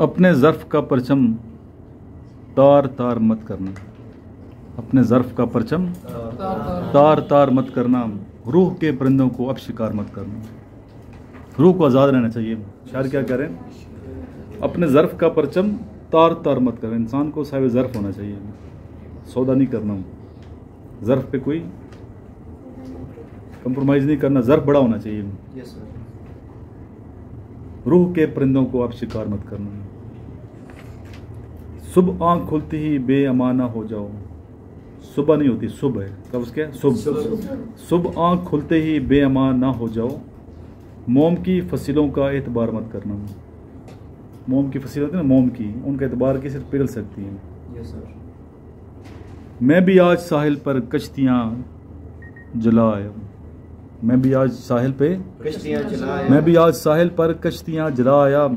अपने ज़र्फ़ का परचम तार तार मत करना। अपने ज़र्फ़ का परचम तार तार मत करना। रूह के परिंदों को अब शिकार मत करना। रूह को आज़ाद रहना चाहिए। शायर क्या कह रहे हैं? अपने ज़र्फ़ का परचम तार तार मत करना। इंसान को साहिब ज़र्फ़ होना चाहिए, सौदा नहीं करना, ज़र्फ़ पे कोई कंप्रोमाइज़ नहीं करना, ज़र्फ़ बड़ा होना चाहिए। रूह के परिंदों को आप शिकार मत करना। सुबह आँख खुलती ही बेअमाना हो जाओ। सुबह नहीं होती, सुबह है, कब उसके सुबह आँख खुलते ही बेअमान ना हो जाओ। मोम की फसलों का एतबार मत करना। मोम की फसलें होती है ना, मोम की, उनका एतबार की सिर्फ पिघल सकती हैं। मैं भी आज साहिल पर कश्तियाँ जला आया। मैं भी आज साहिल पे कश्तियाँ जला आया। मैं भी आज साहिल पर कश्तियाँ जला आया।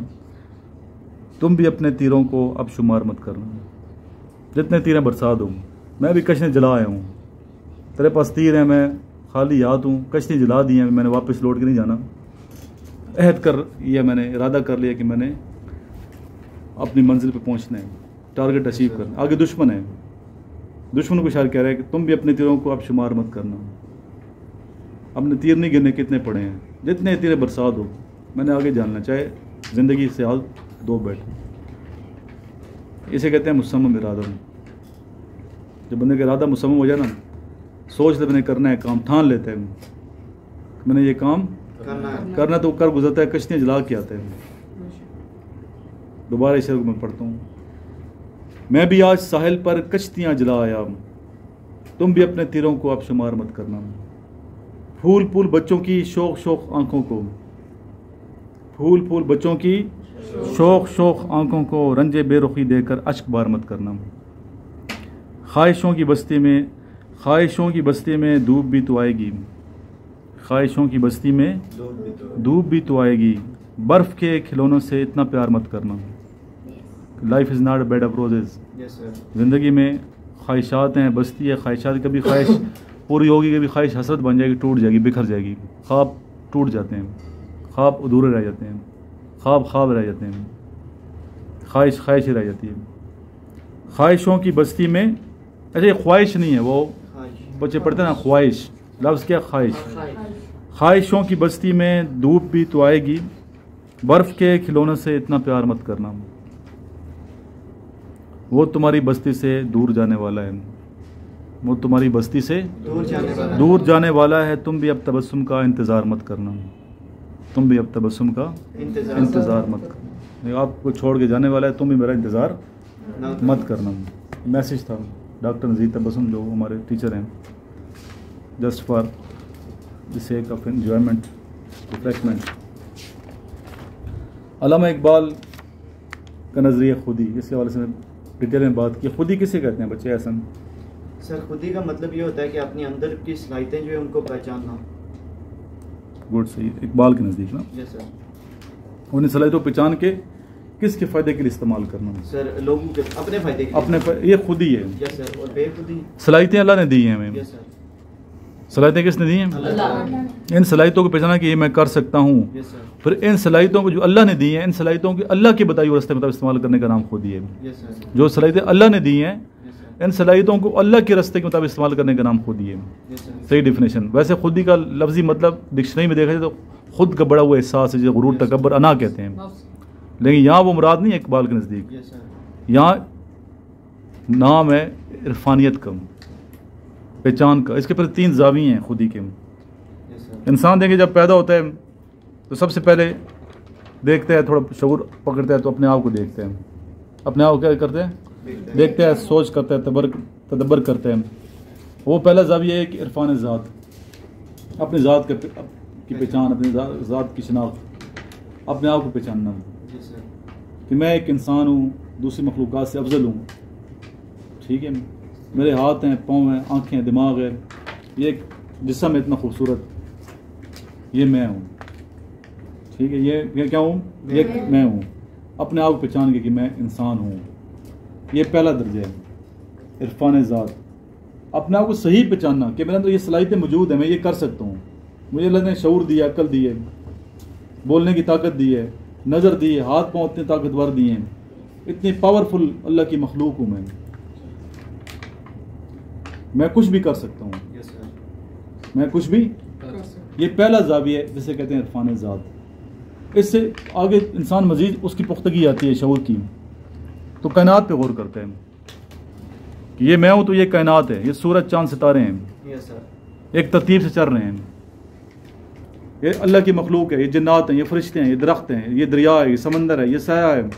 तुम भी अपने तीरों को अब शुमार मत करना। जितने तीरें बरसा दूँ, मैं भी कश्तियाँ जला आया हूँ। तेरे पास तीर हैं, मैं खाली याद हूँ। कश्ती जला दी हैं, मैंने वापस लौट के नहीं जाना। अहद कर यह, मैंने इरादा कर लिया कि मैंने अपनी मंजिल पे पहुँचना है, टारगेट अचीव करना। आगे दुश्मन है, दुश्मन को शायर कह रहा है कि तुम भी अपने तीरों को अब शुमार मत करना। अपने तीर नहीं गिनने कितने पड़े हैं, जितने तीर बरसा दो, मैंने आगे जानना, चाहे ज़िंदगी से हाल दो बैठे। इसे कहते हैं मुसम्मम इरादा। जब बंदे का इरादा मुसम्मम हो जाए ना, सोच ले मैंने करना है काम, ठान लेते हैं मैंने ये काम करना, तो कर गुजरता है, कश्तियाँ जला के आते हैं। दोबारा इस शेर को मैं पढ़ता हूँ। मैं भी आज साहिल पर कश्तियाँ जला आया। तुम भी अपने तीरों को अब शुमार मत करना। फूल फूल बच्चों की शौक शौक आंखों को, फूल फूल बच्चों की शौक शौक आंखों को रंजे बेरुखी देकर अश्क बार मत करना। ख्वाहिशों की बस्ती में धूप भी तो आएगी। ख्वाहिशों की बस्ती में धूप भी तो आएगी। बर्फ़ के खिलौनों से इतना प्यार मत करना। Life is not a bed of roses. ज़िंदगी में ख्वाहिशात हैं, बस्ती है, ख्वाहिशात। कभी ख्वाहिश पूरी होगी, कभी ख्वाहिश हसरत बन जाएगी, टूट जाएगी, बिखर जाएगी। ख्वाब टूट जाते हैं, ख्वाब अधूरे रह जाते हैं, ख्वाब रह जाते हैं, ख्वाहिश ही रह जाती है। ख्वाहिशों की बस्ती में, ऐसे ख्वाहिश नहीं है, वो बच्चे पढ़ते हैं ना, ख्वाहिश लफ्ज़ क्या, ख्वाहिश। ख्वाहिशों की बस्ती में धूप भी तो आएगी। बर्फ़ के खिलौनों से इतना प्यार मत करना। वो तुम्हारी बस्ती से दूर जाने वाला है। वो तुम्हारी बस्ती से दूर जाने वाला है। तुम भी अब तबस्सुम का इंतज़ार मत करना। तुम भी अब तबस्सुम का इंतज़ार मत करना। आपको छोड़ के जाने वाला है, तुम भी मेरा इंतज़ार मत करना। मैसेज था डॉक्टर नज़ीर तबस्सुम, जो हमारे टीचर हैं, just for the sake of enjoyment, refreshment. Allama Iqbal का नज़रिया खुदी, इसके हवाले से मैं डिटेल में बात की। खुदी किसे कहते हैं बच्चे? ऐसा सर, खुदी का मतलब ये होता है कि अपने अंदर की सलाहियतें जो है उनको पहचानना। गुड, सही। इकबाल के नज़दीक ना, यस सर, उन्हें सलाहियतों को पहचान के किसके फ़ायदे के लिए इस्तेमाल करना? सर, लोगों के अपने फ़ायदे के लिए। ये खुदी है। Yes sir. और बेखुदी, सलाहियतें अल्लाह ने दी हैं हमें। Yes sir. सलाहियतें किसने दी हैं? अल्लाह। इन सलाहियतों को पहचाना कि ये मैं कर सकता हूँ। Yes sir. फिर इन सलाहियतों को जो अल्लाह ने दी हैं, इन सलाहियतों की अल्लाह की बताई हुई रास्ते में इस्तेमाल करने का नाम खुदी है। Yes sir. जो सलाहियतें अल्लाह ने दी हैं, इन सलाहियतों को अल्लाह के रास्ते के मुताबिक इस्तेमाल करने का नाम खुदी है। सही डिफिनेशन। वैसे खुदी का लफ्जी मतलब डिक्शनरी में देखा जाए तो खुद का बड़ा हुआ एहसास है, जो गुरूर, तकब्बर, अना कहते हैं। लेकिन यहाँ वो मुराद नहीं है इकबाल के नज़दीक। यहाँ नाम है इरफानियत का, पहचान का। इसके पर 3 ज़ाविये हैं खुदी के। इंसान देखिए जब पैदा होता है तो सबसे पहले देखते हैं, थोड़ा शऊर पकड़ता है तो अपने आप को देखते हैं। अपने आप को क्या करते हैं? देखते हैं, सोच करते हैं, तदब्बर करते हैं। वो पहला ज़ाविया है कि इरफान ज़ात, अपनी ज़ात की पहचान, अपनी ज़ात की शनाख्त, अपने आप को पहचानना कि मैं एक इंसान हूँ, दूसरी मखलूक़ात से अफजल हूँ। ठीक है, मेरे हाथ हैं, पाँव हैं, आँखें हैं, दिमाग है, ये एक जिस्म है इतना खूबसूरत, ये मैं हूँ। ठीक है, ये क्या हूँ? ये मैं हूँ। अपने आप को पहचान के कि मैं इंसान हूँ, ये पहला दर्जा है इरफान ज़ात। अपने आप को सही पहचानना कि मेरे अंदर ये सलाहियतें मौजूद है, मैं ये कर सकता हूँ, मुझे अल्लाह ने शऊर दिया, अक्ल दी है, बोलने की ताकत दी है, नज़र दी है, हाथ पाँव इतने ताकतवर दिए हैं, इतनी पावरफुल अल्लाह की मखलूक हूँ मैं कुछ भी कर सकता हूँ, मैं कुछ भी। ये पहला जाविया है जिसे कहते हैं इरफान ज़ात। इससे आगे इंसान मजीद उसकी पुख्तगी आती है शऊर की, तो कायनात पे गौर करते हैं कि ये मैं हूँ तो ये कायनात है, ये सूरज चांद सितारे हैं, एक तरतीब से चल रहे हैं, ये अल्लाह की मखलूक है, ये जन्नात हैं, ये फरिश्ते हैं, ये दरख्त हैं, ये दरिया है, ये समंदर है, ये साया है,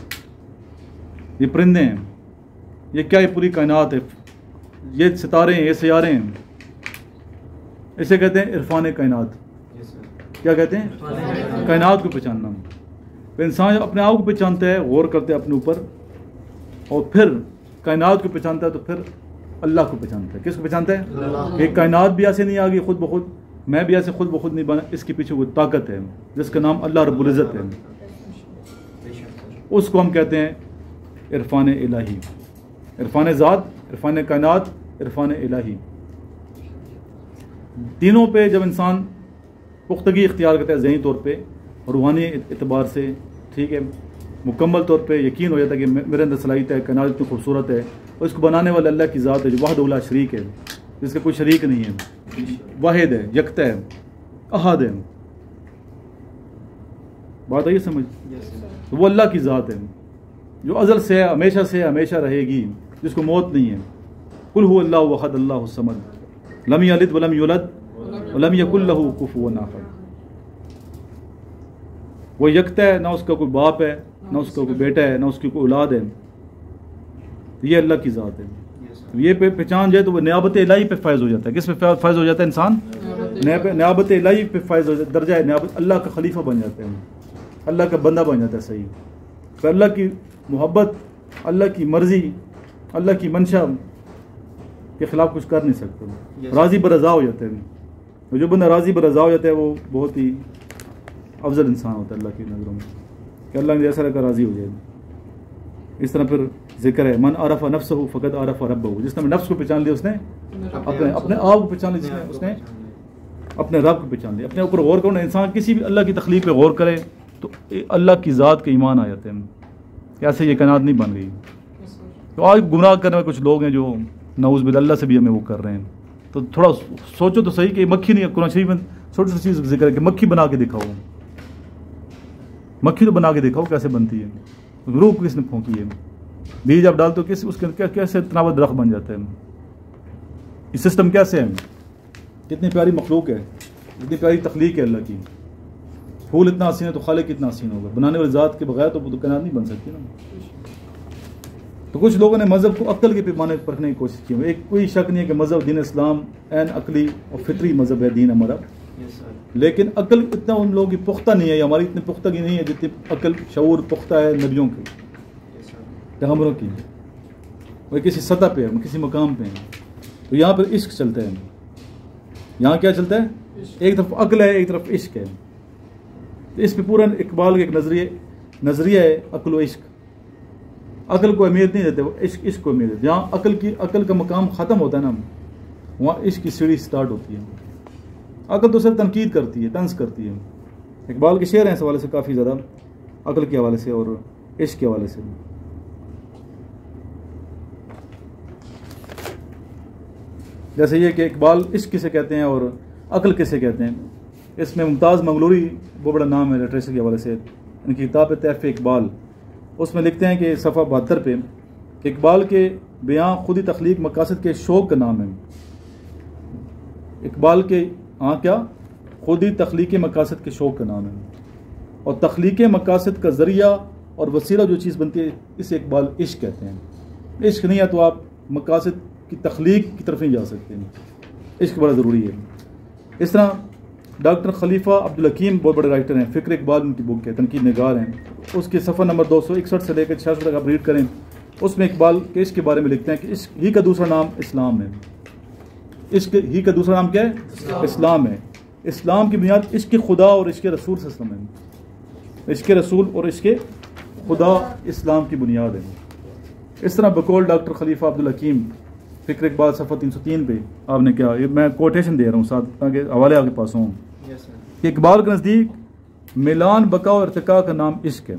ये परिंदे हैं, ये क्या, ये पूरी कायनात है, ये सितारे हैं, ये सियारे हैं। इसे कहते हैं इरफान कायनात। क्या कहते हैं? कायनात को पहचानना। तो इंसान जब अपने आप को पहचानता है, गौर करते हैं अपने ऊपर, और फिर कायनात को पहचानता है, तो फिर अल्लाह को पहचानता है। किसको पहचानता है? एक कायनात भी ऐसे नहीं आ गई खुद ब खुद, मैं भी ऐसे खुद ब खुद नहीं बना, इसके पीछे कोई ताकत है जिसका नाम अल्लाह रब्बुल इज़्ज़त है, उसको हम कहते हैं इरफान इलाही। इरफान ज़ात, इरफान कायनात, इरफान इलाही, तीनों पे जब इंसान पुख्तगी इख्तियार करता है ज़हनी तौर पे और रूहानी एतबार से, ठीक है, मुकम्मल तौर पे यकीन हो जाता है कि मेरे अंदर सलाहियत है, कायनात इतनी खूबसूरत है, और इसको बनाने वाले अल्लाह की ज़ात है जो वहदहु ला शरीक है, जिसका कोई शरीक नहीं है, वाहिद है, यकता है, अहद है। बात आई समझ? तो वो अल्लाह की ज़ात है जो अज़ल से है, हमेशा से हमेशा रहेगी, जिसको मौत नहीं है। कुल हु अल्लाहु अहद अल्लाहु समद लम यलिद वलम यूलद वलम यकुल लहू कुफुवन अहद। वो यकता है, ना उसका कोई बाप है, ना उसका कोई बेटा है, ना उसकी कोई औलाद है, ये अल्लाह की ज़ात है। ये पे पहचान जाए तो वो नियाबत इलाही पे फायज हो जाता है। किस पे फायज हो जाता है इंसान? नियाबत इलाही पे फायज हो जाता है, दर्जा है नियाबत, अल्लाह का खलीफा बन जाता है, अल्लाह का बंदा बन जाता है। सही, तो अल्लाह की मोहब्बत, अल्लाह की मर्जी, अल्लाह की मंशा के खिलाफ कुछ कर नहीं सकते, राज़ी बरज़ा हो जाते हैं। जो बंदा राज़ी बरज़ा हो जाता है वो बहुत ही अफजल इंसान होता है अल्लाह की नज़रों में, कि अल्लाह ने जैसा रखा राज़ी हो जाए। इस तरह फिर जिक्र है, मन आरफ़ा नफ्सहु फ़क़द आरफ़ा रब्बहु, जिसने नफ्स को पहचान लिया उसने अपने आप को पहचान लिया, जिसने उसने अपने रब को पहचान लिया। अपने ऊपर गौर करो ना, इंसान किसी भी अल्लाह की तख्लीक पे गौर करे तो अल्लाह की ज़ात के ईमान आ जाते हैं, कैसे ये कायनात नहीं बन गई। तो आज गुमराह करने वाले कुछ लोग हैं जो नऊज़ बिल्लाह अल्लाह से भी हमें वो कर रहे हैं। तो थोड़ा सोचो तो सही कि मक्खी नहीं, कुरान शरीफ में छोटी सी चीज़ जिक्र है कि मक्खी बना के दिखाओ, मक्खी तो बना के दिखाओ कैसे बनती है, रूह को किसने फूंकी है, बीज आप डालते हो किस उसके कैसे तनावत दरख्त बन जाता है। ये सिस्टम कैसे है, कितनी प्यारी मखलूक है, इतनी प्यारी तख्लीक है अल्लाह की। फूल इतना हसीन है तो खालिक कितना हसीन होगा, बनाने वाली ज़ात के बगैर तो कायनात नहीं बन सकती ना। तो कुछ लोगों ने मज़हब को अक्ल के पैमाने पर परखने की कोशिश की। एक कोई शक नहीं है कि मज़हब दीन इस्लाम एन अकली और फितरी मज़हब है दीन हमारा, लेकिन अकल इतना उन लोगों की पुख्ता नहीं है, हमारी इतनी पुख्तगी नहीं है जितनी अकल शऊर पुख्ता है नबियों की, पैगंबरों की। वह किसी सतह पे है, किसी मकाम पे है। तो यहाँ पर इश्क चलता है, यहाँ क्या चलता है, एक तरफ अकल है, एक तरफ इश्क है। तो इस पर पूरा इकबाल का एक नज़रिया है अकल व इश्क। अकल को अहमियत नहीं देते, वो इश्क को अहमियत देते। जहाँ अकल का मकाम ख़त्म होता है ना, वहाँ इश्क की सीढ़ी स्टार्ट होती है। अकल तो सिर्फ तनकीद करती है, तंज करती है। इकबाल के शेर हैं इस हवाले से काफ़ी ज़्यादा, अकल के हवाले से और इश्क के हवाले से। जैसे ये कि इकबाल इश्क किसे कहते हैं और अकल किसे कहते हैं। इसमें मुमताज़ मंगलूरी बहुत बड़ा नाम है लिटरेचर के हवाले से, इनकी किताब है तहफ़ इकबाल। उसमें लिखते हैं कि सफ़ा 72 पे कि इकबाल के बयां खुदी तख्लीक मकासद के शौक़ का नाम है। इकबाल के क्या खुदी तख्लीक मकासद के शौक़ का नाम है, और तख्लीक मकासद का ज़रिया और वसीला जो चीज़ बनती है इसे इकबाल इश्क कहते हैं। इश्क नहीं है तो आप मकासद की तख्लीक की तरफ नहीं जा सकते, इश्क बड़ा ज़रूरी है। इस तरह डॉक्टर खलीफा अब्दुल हकीम बहुत बड़े राइटर हैं, फ़िक्र इकबाल उनकी बुक है, तनकीद निगार हैं। उसके सफ़ा नंबर 261 से लेकर 66 तक आप रीड करें, उसमें इकबाल के इश्क के बारे में लिखते हैं कि इश्क ही का दूसरा नाम इस्लाम है। इश्क ही का दूसरा नाम क्या है? इस्लाम है। इस्लाम की बुनियाद इश्क खुदा और इश्क रसूल से है। इश्क रसूल और इश्क खुदा इस्लाम की बुनियाद है। इस तरह बकौल डॉक्टर खलीफा अब्दुल हकीम फ़िक्र इकबाल सफ़ा 303 पे आपने क्या, ये मैं कोटेशन दे रहा हूँ साथ ताकि हवाले आपके पास हों कि इकबाल के नज़दीक मिलान बका और इर्तिका का नाम इश्क है।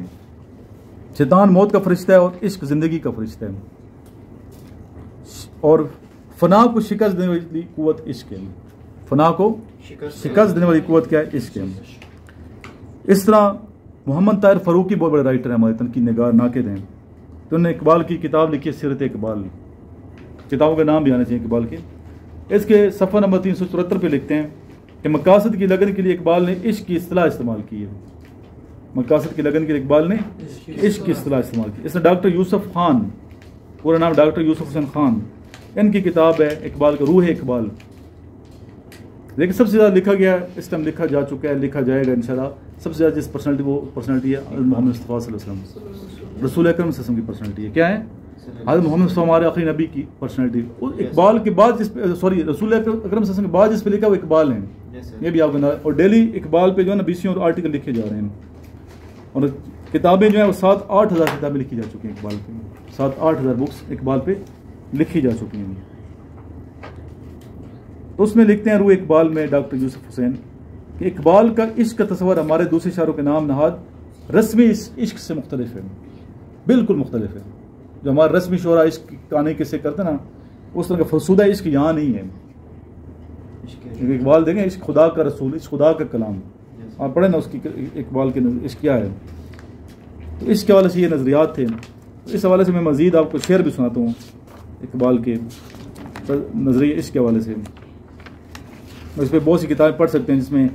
शैतान मौत का फरिश्ता है और इश्क ज़िंदगी का फरिश्ता है। और फना को शिकस्त देने वाली कुव्वत इश्क है। फना को शिकस्त देने वाली कुव्वत क्या है? इश्क है। इस तरह मोहम्मद ताहिर फ़ारूकी बहुत बड़े राइटर हैं, हमारे तनकीद निगार नाक़िद हैं। तो उन्होंने इकबाल की किताब लिखी है सीरत इकबाल। किताबों के नाम भी आने चाहिए इकबाल के। इसके सफ़ा नंबर 374 पे लिखते हैं कि मकासद की लगन के लिए इकबाल ने इश्क की इस्तिलाह इस्तेमाल की है। मकासद की लगन के लिए इकबाल ने इश्क की इस्तिलाह इस्तेमाल की। इसने डॉक्टर यूसुफ खान, पूरा नाम डॉक्टर यूसुफ हुसैन खान, इनकी किताब है इकबाल का रूह इकबाल। लेकिन सबसे ज़्यादा लिखा गया इस टाइम, लिखा जा चुका है, लिखा जाएगा इंशाल्लाह। सबसे ज़्यादा जिस पर्सनैलिटी, वो पर्सनैलिटी है मोहम्मद मुस्तफ़ा सल्लल्लाहु अलैहि वसल्लम, रसूल अकरम सल्लल्लाहु अलैहि वसल्लम की पर्सनैलिटी है। क्या है? हज़रत मोहम्मद मुस्तफ़ा हमारे आखिरी नबी की पर्सनैलिटी। इकबाल के बाद जिस पे, सॉरी, रसूल अकरम सल्लल्लाहु अलैहि वसल्लम के बाद जिस पे लिखा वो इकबाल है। ये भी आपको, और डेली इकबाल पे जो है ना 20 और आर्टिकल लिखे जा रहे हैं। और किताबें जो है वो 7-8 हज़ार किताबें लिखी जा चुकी हैं इकबाल पे। 7-8 हज़ार बुक्स इकबाल पे लिखी जा चुकी हैं। तो उसमें लिखते हैं रूह इकबाल में डॉक्टर यूसुफ हुसैन कि इकबाल का इश्क का तस्वर हमारे दूसरे शायरों के नाम नहाद रस्मी इश्क से मुख्तलिफ है, बिल्कुल मुख्तलिफ है। जो हमारा रस्मी शोरा इश्क कहानी किससे करते ना, उस तरह का फसूदा इश्क यहाँ नहीं है। इकबाल देखें, इश्क खुदा का रसूल, इश्क खुदा का कलाम, आप पढ़े ना उसकी इकबाल के इश्क क्या है। तो इसके हवाले से ये नज़रियात थे। इस हवाले से मैं मज़ीद आपको शेर भी सुनाता हूँ इकबाल के नज़रिए इश्क के हवाले से। इस पर बहुत सी किताबें पढ़ सकते हैं, जिसमें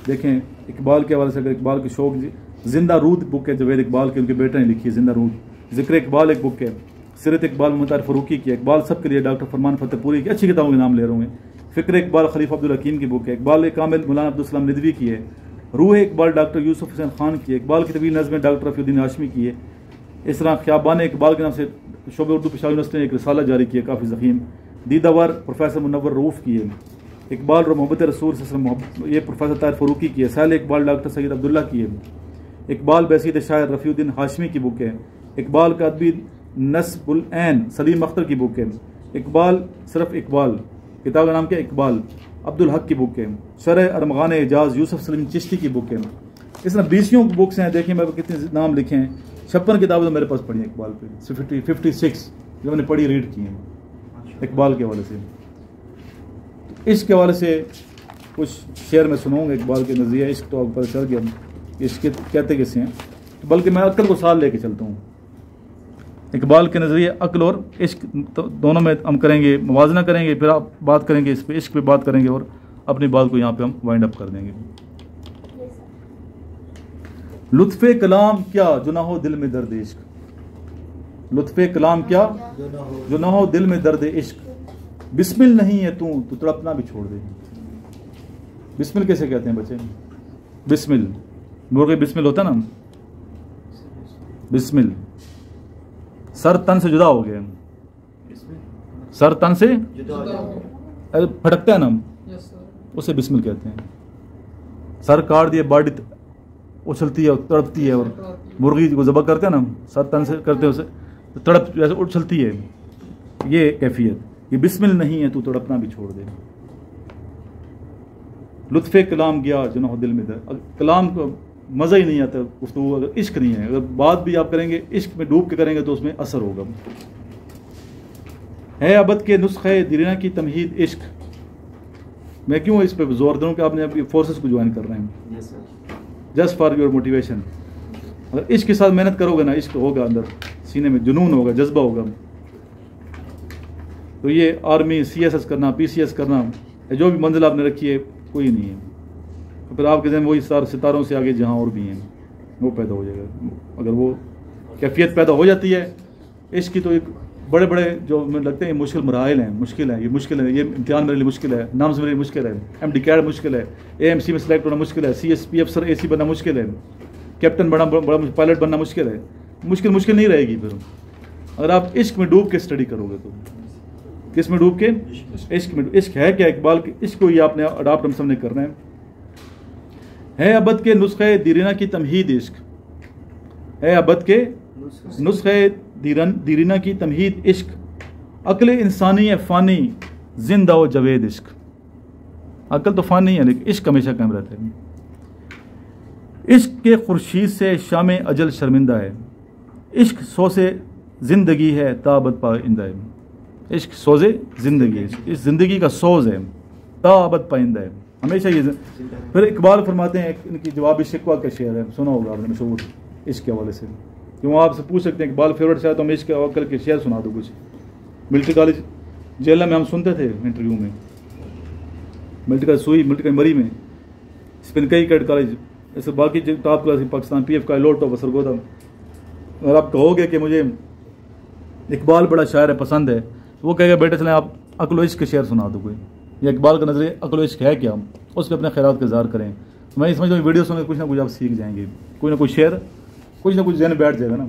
देखें इकबाल के हवाले से। अगर इकबाल के शौक, जिंदा रूद बुक है जवेद इकबाल के, उनके बेटे ने लिखी है जिंदा रूद। ज़िक्र इकबाल एक बुक है। सीरत इकबाल मोहम्मद ताहिर फ़ारूकी की। इकबाल सब के लिए डॉक्टर फरमान फतेहपुरी की। अच्छी किताबों के नाम ले रहा हूँ मैं। फ़िक्र इकबाल खलीफा अब्दुल हकीम की बुक है। इकबाल कामिल मौलाना अब्दुल सलाम निदवी की है। रूह इकबाल डॉक्टर यूसुफ हुसैन खान की है। इकबाल की तवील नज़में डॉक्टर रफ़ीउद्दीन हाशमी की है। इस तरह ख़ियाबान इकबाल के नाम से शोबे उर्दू पेशावर यूनिवर्सिटी ने एक रिसाला जारी किया, काफ़ी ज़ख़ीम। दीदावर प्रोफेसर मुनव्वर रऊफ़ की है। इकबाल और मोहब्बत रसूल ये प्रोफेसर ताहिर फ़ारूकी की है। साल इकबाल डॉक्टर सैयद अब्दुल्ला की है। इकबाल बैसीद शायर रफ़ीउद्दीन हाशमी की बुक है। इकबाल का अदबी नस्बुल ऐन सलीम अख्तर की बुक है। इकबाल सिर्फ इकबाल किताब का नाम क्या? इकबाल अब्दुल हक की बुक है। शरह अरमगान एजाज यूसुफ सलीम चिश्ती की बुक है। इस तरह 20 बुक्स हैं। देखिए मैं कितने नाम लिखे हैं। 56 किताबें तो मेरे पास पढ़ी हैं इकबाल पे, 56 जो मैंने पढ़ी रीड की हैं इकबाल के हवाले से। तो इसके हवाले से कुछ शेर में सुनाऊंगा इकबाल के नज़रिया इश्क। तो आपको पता चल गया इश्क कहते कैसे हैं। तो बल्कि मैं अक्ल को साथ लेके चलता हूँ। इकबाल के नज़रिए अक्ल और इश्क तो दोनों में हम करेंगे, मुवाजना करेंगे, फिर आप बात करेंगे इस पे, इश्क पे बात करेंगे और अपनी बात को यहाँ पे हम वाइंड अप कर देंगे। लुत्फ़े कलाम क्या जो ना हो दिल में दर्द इश्क। लुत्फ़े कलाम क्या जो ना हो दिल में दर्द इश्क। बिस्मिल नहीं है तू तो तड़पना भी छोड़ दे। बिस्मिल कैसे कहते हैं बच्चे? बिस्मिल, मुर्गे बिस्मिल होता ना, बिस्मिल। सर तन से जुदा हो गया, सर तन से फटकता है ना, उसे बिस्मिल कहते हैं। सर काट दिया, बॉडी उछलती है, तड़पती है। और मुर्गी को ज़बह करते हैं ना, सर तन से करते हैं उसे, तो तड़प जैसे उछलती है। ये कैफियत, ये बिस्मिल नहीं है तू तड़पना भी छोड़ दे। लुत्फ़े कलाम गया जो ना हो दिल में दर्द। कलाम को मज़ा ही नहीं आता गुफ्तगू अगर इश्क नहीं है। अगर बात भी आप करेंगे इश्क में डूब के करेंगे तो उसमें असर होगा। है अबद के नुस्खे दिरीना की तमहीद इश्क। मैं क्यों इस पर जोर दूँ कि आपने अभी फोर्सेस को ज्वाइन कर रहे हैं, जस्ट फॉर योर मोटिवेशन। अगर इश्क के साथ मेहनत करोगे ना, इश्क होगा अंदर सीने में, जुनून होगा, जज्बा होगा। तो ये आर्मी, CSS करना, PCS करना, जो भी मंजिल आपने रखी है कोई नहीं है। तो फिर आपके जहन वही सितारों से आगे जहाँ और भी हैं वो पैदा हो जाएगा। अगर वो कैफियत पैदा हो जाती है इश्क की, तो एक बड़े बड़े जो मुझे लगते हैं मुश्किल मराइल हैं, मुश्किल है, ये मुश्किल है, ये इम्तिहान मेरे लिए मुश्किल है, नाम्स मेरे लिए मुश्किल है, MD कैड मुश्किल है, AMC में सेलेक्ट होना मुश्किल है, CSP अफसर AC बनना मुश्किल है, कैप्टन बड़ा पायलट बनना मुश्किल है। मुश्किल नहीं रहेगी फिर अगर आप इश्क में डूब के स्टडी करोगे। तो किस में डूब के? इश्क में। इश्क है क्या? इकबाल के इश्क को ही आपने अडाप्ट हम सबने करना है अबद के नुस्खे दीरीना की तमहीद इश्क। है अबद के नुस्खे दीरीना की तमहीद इश्क। अक्ल इंसानी है फ़ानी जिंदा व जवेद इश्क। अक्ल तो फ़ानी है लेकिन इश्क हमेशा कायम रहता है। इश्क के खुर्शीद से शाम अजल शर्मिंदा है, इश्क सोसे ज़िंदगी है ताबत पाइंदा है। इश्क सोज़े ज़िंदगी है, इस ज़िंदगी का सोज़ है, ताबत पाइंदा है, हमेशा ये। फिर इकबाल फरमाते हैं, इनकी जवाब शिकवा का शेर है, सुना होगा आपने मशहूर इश्क के हवाले से, कि वहाँ आपसे पूछ सकते हैं इकबाल फेवरेट शेर, तो हम इश्क के हवाले के शेर सुना दो कुछ। मिलिट्री कॉलेज जेल में हम सुनते थे इंटरव्यू में, मिलिट्री कॉलेज सुई, मिलिट्री कॉलेज मरी में, स्पिन कई कैड कॉलेज, ऐसे बाकी टॉप क्लास पाकिस्तान PF का लोट टॉप सरगोदा। अगर आप कहोगे कि मुझे इकबाल बड़ा शायर है, पसंद है, तो वो कहेगा बेटे चलें आप अक्ल इश्क के शेर सुना दो कोई, या इकबाल का नजरिए अक्ल इश्क है क्या, उसके अपने ख़ैरात का इज़हार करें। तो मैं समझता हूँ वीडियो सुनकर कुछ ना कुछ आप सीख जाएंगे, कोई ना कोई शेर, कुछ ना कुछ जहन बैठ जाएगा ना।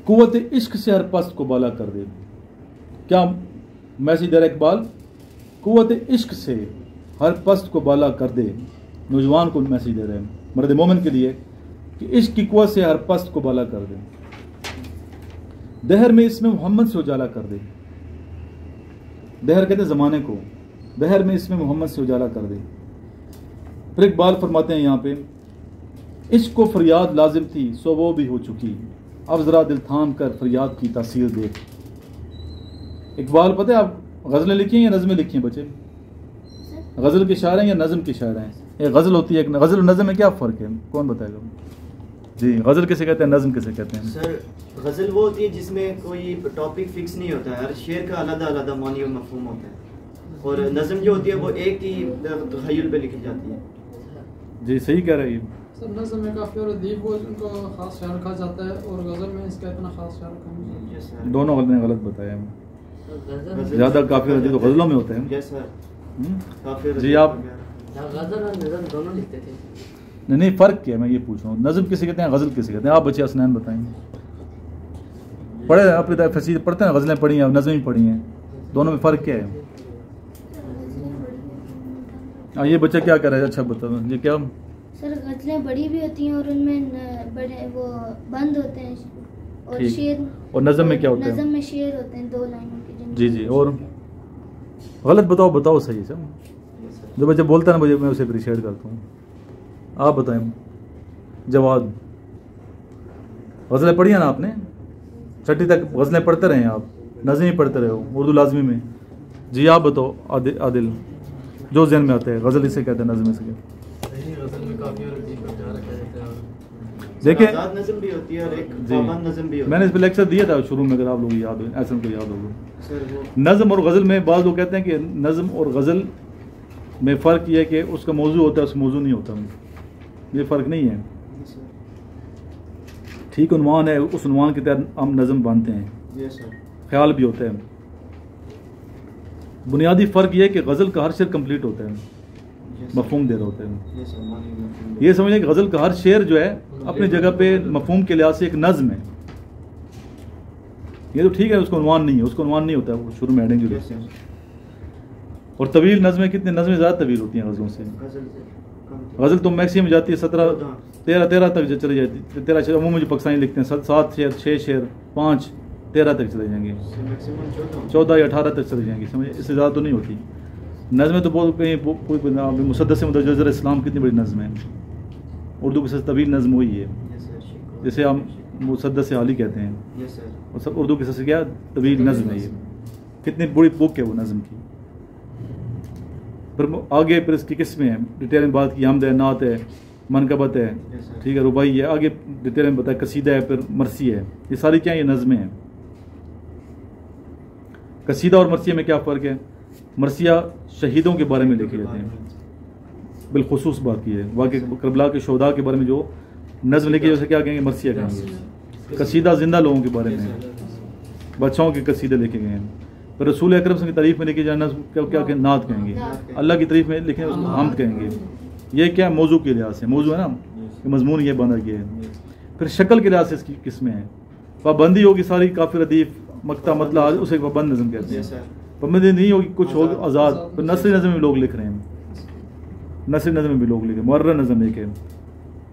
कुव्वत इश्क से हर पस्त को बाला कर दे, क्या मैसेज दे रहा है इकबाल? कुव्वत इश्क से हर पस्त को बाला कर दे, नौजवान को मैसेज दे रहे हैं, मर्द मोमिन के लिए, कि इश्क की कुव्वत से हर पस्त को बाला कर दे, दहर में इसमें मोहम्मद से उजाला कर दे। दहर कहते ज़माने को, दहर में इसमें मोहम्मद से उजाला कर दे। फिर इकबाल फरमाते हैं यहाँ पे, इश्क को फरियाद लाजिम थी सो वो भी हो चुकी, अब ज़रा दिल थाम कर फरियाद की तासीर देख। इकबाल पता है आप गज़लें लिखी हैं या नज़में लिखी हैं बच्चे? गज़ल के शायर हैं या नज़म के शायर हैं? एक गज़ल होती है, एक गज़ल और नज़म में क्या फ़र्क है, कौन बताएगा जी? गज़ल किसे कहते हैं, नज़म किसे कहते हैं? सर गज़ल वो होती है जिसमें कोई टॉपिक फिक्स नहीं होता है, हर शेर का अलग अलग मानी और मफहूम होता है, और नज़म जो होती है वो एक ही तख़य्युल पे लिखी जाती है। जी सही कह रही है सर। नज़म में काफ़ी और अदीब को इनको ख़ास शायर कहा जाता है, और गज़ल में इसका इतना ख़ास शायर कहा जाता है। दोनों गलत बताया है, ज़्यादा काफ़ी अदीब तो गज़लों में होते हैं। जी आप गज़ल और नज़म दोनों लिखते थे? नहीं, फ़र्क क्या है, मैं ये पूछ रहा हूँ, नज़म किसे कहते हैं, गज़ल किसे कहते हैं? आप बच्चे असनान बताएंगे, पढ़े अपनी फसीद पढ़ते हैं, गज़लें पढ़ी हैं, नज़म ही पढ़ी हैं, दोनों में फ़र्क क्या है? ये बच्चा क्या कर रहा है, अच्छा बताओ ये क्या? सर गज़लें बड़ी भी होती हैं और उनमें बड़े वो बंद होते हैं, और शेर, और नज़म में क्या होता है? नज़म में शेर होते हैं 2 लाइनों के। जी जी, और गलत बताओ सही से, जो बच्चा बोलता है ना मुझे, मैं उसे अप्रिशिएट करता हूँ। आप बताएं जवाब, गज़लें पढ़ी है ना आपने, 6ठी तक गज़लें पढ़ते रहे आप, नज़म ही पढ़ते रहे हो उर्दू लाजमी में। जी आप बताओ आदिल, जो जहन में आता है, गज़ल इसे कहते हैं, नज़म इसे कहते हैं। देखिए नज़म भी होती है और एक पाबंद नज़म भी होती है। मैंने इस पर लेक्चर दिया था शुरू में, अगर आप लोग याद हो, ऐसा को याद होगा। नज़म और गज़ल में बाज़ लोग कहते हैं कि नज़म और गज़ल में फ़र्क ये है कि उसका मौजू होता है, उसका मौजू नहीं होता, ये फ़र्क नहीं है। ठीक उन्वान है, उस उन्वान के तहत हम नज़म बांधते हैं, ख्याल भी होता है। बुनियादी फ़र्क ये है कि गज़ल का हर शेर कंप्लीट होता है, मफहूम दे रहा होता है। ये समझिए कि गज़ल का हर शेर जो है अपनी जगह पे मफहूम के लिहाज से एक नज़म है। ये तो ठीक है, उसको उन्वान नहीं है, उसको उन्वान नहीं होता है, वो शुरू में एडिंग। और तवील नज़में, कितने नज़में ज़्यादा तवील होती हैं गज़लों से? गज़ल तो मैक्सिमम जाती है 17-13 तक चली जाती है। 13 शेर अमूमन जो पाकिस्तानी लिखते हैं, 7 शेर, 6 शेर, 5, 13 तक चले जाएंगे, 14 या 18 तक चले जाएंगे, समझे, इससे ज़्यादा तो नहीं होती। नज़में तो बहुत कहीं मुसद्दस मुदज्जर इस्लाम कितनी बड़ी नज़म है, उर्दू की सबसे तवील नज़म वही है, जैसे हम मुसद्दस आली कहते हैं, और सब उर्दू की सबसे क्या तवील नज़म है। ये कितनी बड़ी बुक है वो नज़म की। फिर आगे फिर इसकी किस्में हैं, डिटेल में बात की, हमद है, नात है, मनकबत है, ठीक है, रुबाई है, आगे डिटेल में बताया, कसीदा है, फिर मरसी है, ये सारी क्या ये नज़में हैं। कसीदा और मरसिया में क्या फ़र्क है? मरसिया शहीदों के बारे में लिखे जाते हैं, बिलखुसूस बात की है, वाक़ई करबला के शोहदा के बारे में जो नज़म लिखी है उसे क्या कहेंगे? मरसिया कहेंगे। कसीदा जिंदा लोगों के बारे में, बच्चों के कसीदे लिखे गए हैं। फिर रसूल अकरम की तारीफ़ में लिखी जाए नज़म क्या कहें? नात कहेंगे। अल्लाह की तारीफ़ में लिखे उसको हमद कहेंगे। ये क्या मौजू के लिहाज से, मौजू है ना, मजमून ये बांधा गया है। फिर शक्ल के लिहाज से इसकी किस्में हैं। पाबंदी होगी सारी काफिर अदीफ मक्ता मतला, उसे पाबंद नज़म कहते हैं। पाबंदी नहीं होगी, कुछ होगी आज़ाद। फिर नसरी नज़म में लोग लिख रहे हैं, नसरी नज़म में भी लोग लिखे, मुअर्रर नज़म एक है।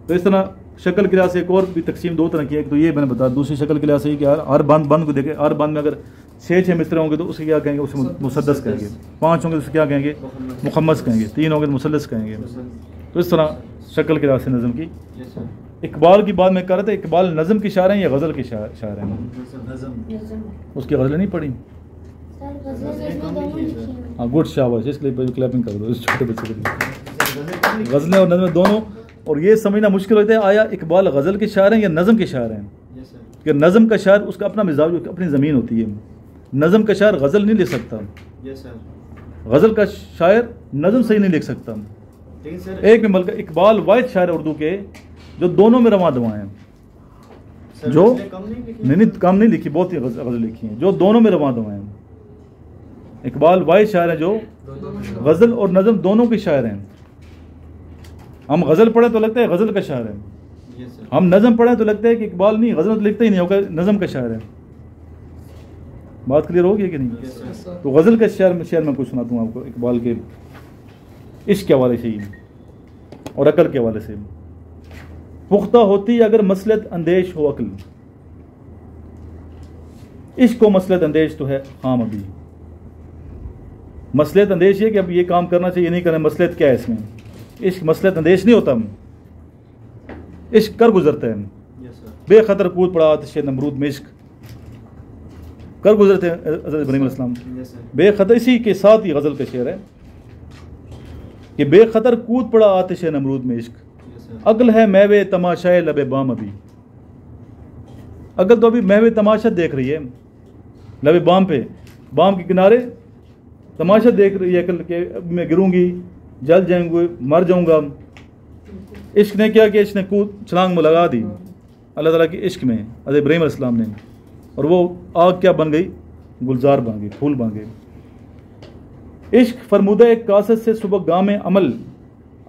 तो इस तरह शक्ल के लिहाज से एक और भी तकसीम 2 तरह की है। एक तो ये मैंने बताया, दूसरी शक्ल के लिहाज से कि हर बंद को देखे, हर बंद में अगर 6 मिसरे होंगे तो उसे क्या कहेंगे? उसे मुसद्दस कहेंगे। 5 होंगे तो उसे क्या कहेंगे? मुखम्मस कहेंगे। 3 होंगे तो मुसल्लस कहेंगे। तो इस तरह शक्ल के लिहाज से नज़म की। Yes sir. इकबाल की बात मैं कर रहा था, इकबाल नज़म के शायर हैं या गज़ल के शायर हैं? नज़म। उसकी गज़लें नहीं पढ़ी? सर गज़लें दोनों लिखी हैं। हाँ गुड, शाबाश, इसके लिए क्लैपिंग कर दो इस छोटे बच्चे के लिए। गज़लें और नज़में दोनों, और ये समझना मुश्किल होता है आया इकबाल गज़ल के शायर हैं या नज़म के शायर हैं। Yes sir. कि नज़म का शायर उसका अपना मिजाज, अपनी ज़मीन होती है। नज़म का शायर गज़ल नहीं लिख सकता, यस सर। गज़ल का शायर नज़म सही नहीं लिख सकता। लेकिन सर एक में मलका इकबाल वाहिद शायर उर्दू के जो दोनों में रवा दवा हैं, सर जो गज़लें कम नहीं लिखी? नहीं कम नहीं लिखी, बहुत ही गज़ल लिखी हैं जो दोनों में रवा दवा हैं। इकबाल वाहिद शायर हैं जो गज़ल और नज़म दोनों के शायर हैं। हम गज़ल पढ़े तो लगता है गज़ल का शायर है, यस सर। हम नज़म पढ़े तो लगता है कि इकबाल नहीं, गज़ल तो लिखता ही नहीं होगा, नज़म का शायर है। बात क्लियर होगी कि नहीं? Yes sir. तो गज़ल का शेर मैं कुछ सुनाता हूँ आपको इकबाल के इश्क के हवाले से ही और अकल के हवाले से। पुख्ता होती अगर मसलत अंदेश हो अक्ल, इश्क को मसलत अंदेश तो है खाम अभी। मसलत अंदेश ये कि अब ये काम करना चाहिए, नहीं करना, मसलत क्या है इसमें? इश्क मसलत अंदेश नहीं होता, इश्क कर गुजरता है। Yes sir. बेखतर कूद पड़ा आतिश नमरूद में, इश्क कर गुजरते हैं हज़रत इब्राहीम अलैहिस्सलाम। Yes sir. बेखतर, इसी के साथ ही गज़ल का शेर है कि बेखतर कूद पड़ा आतिश नमरूद में इश्क, यस सर। अक्ल है महवे तमाशाए लबे बाम अभी। अक्ल तो अभी महवे तमाशा देख रही है, लबे बाम पे, बाम के किनारे तमाशा देख रही है अक्ल के, मैं गिरूंगी, जल जाऊंगी, मर जाऊंगा। इश्क ने क्या किया, इसने कूद छलांग में लगा दी अल्लाह ताला के इश्क में हज़रत इब्राहीम अलैहिस्सलाम ने, और वो आग क्या बन गई, गुलजार बन गई, फूल बन गए। इश्क फरमुदा एक कासत से सुबह गामे अमल,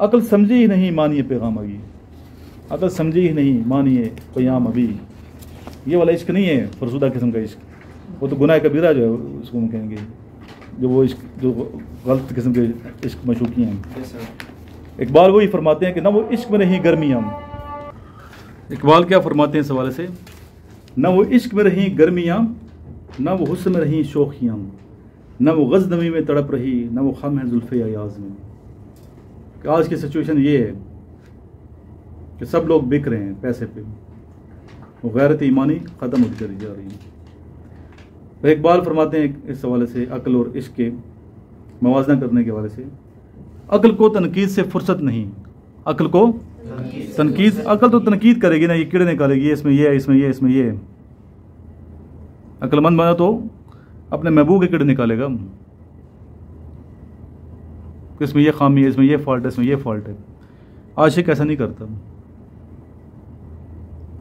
अकल समझी ही नहीं मानिए पैगाम अभी। अकल समझी ही नहीं मानिए पैगाम अभी। ये वाला इश्क नहीं है फरसुदा किस्म का इश्क, वो तो गुनाह कबीरा जो है उसको हम कहेंगे, जो वो इश्क जो गलत किस्म के इश्क मशूकी हैं। Yes sir. इकबाल वही फरमाते हैं कि ना वो इश्क में रही गर्मियाँ। इकबाल क्या फरमाते हैं इस हवाले से, न वो इश्क में रही गर्मियाँ, न वो हुस्न में रही शोखियाँ, न वो गज़नवी में तड़प रही, न वो खम है जुल्फ़े अयाज़ में। कि आज की सिचुएशन ये है कि सब लोग बिक रहे हैं पैसे पे, वो गैरत ईमानी ख़त्म होती चली जा रही है। तो इकबाल फरमाते हैं इस हवाले से अक्ल और इश्क के मवाजना करने के हवाले से, अक्ल को तनकीद से फुर्सत नहीं। अक्ल को तनकीद, अक्ल तो तनकीद करेगी ना, ये कीड़े निकालेगी, ये इसमें ये है, इसमें ये, इसमें ये। अक्लमंद बना तो अपने महबूब के कीड़े निकालेगा, इसमें ये खामी है, इसमें ये फॉल्ट है, इसमें ये फॉल्ट है। आशिक ऐसा नहीं करता।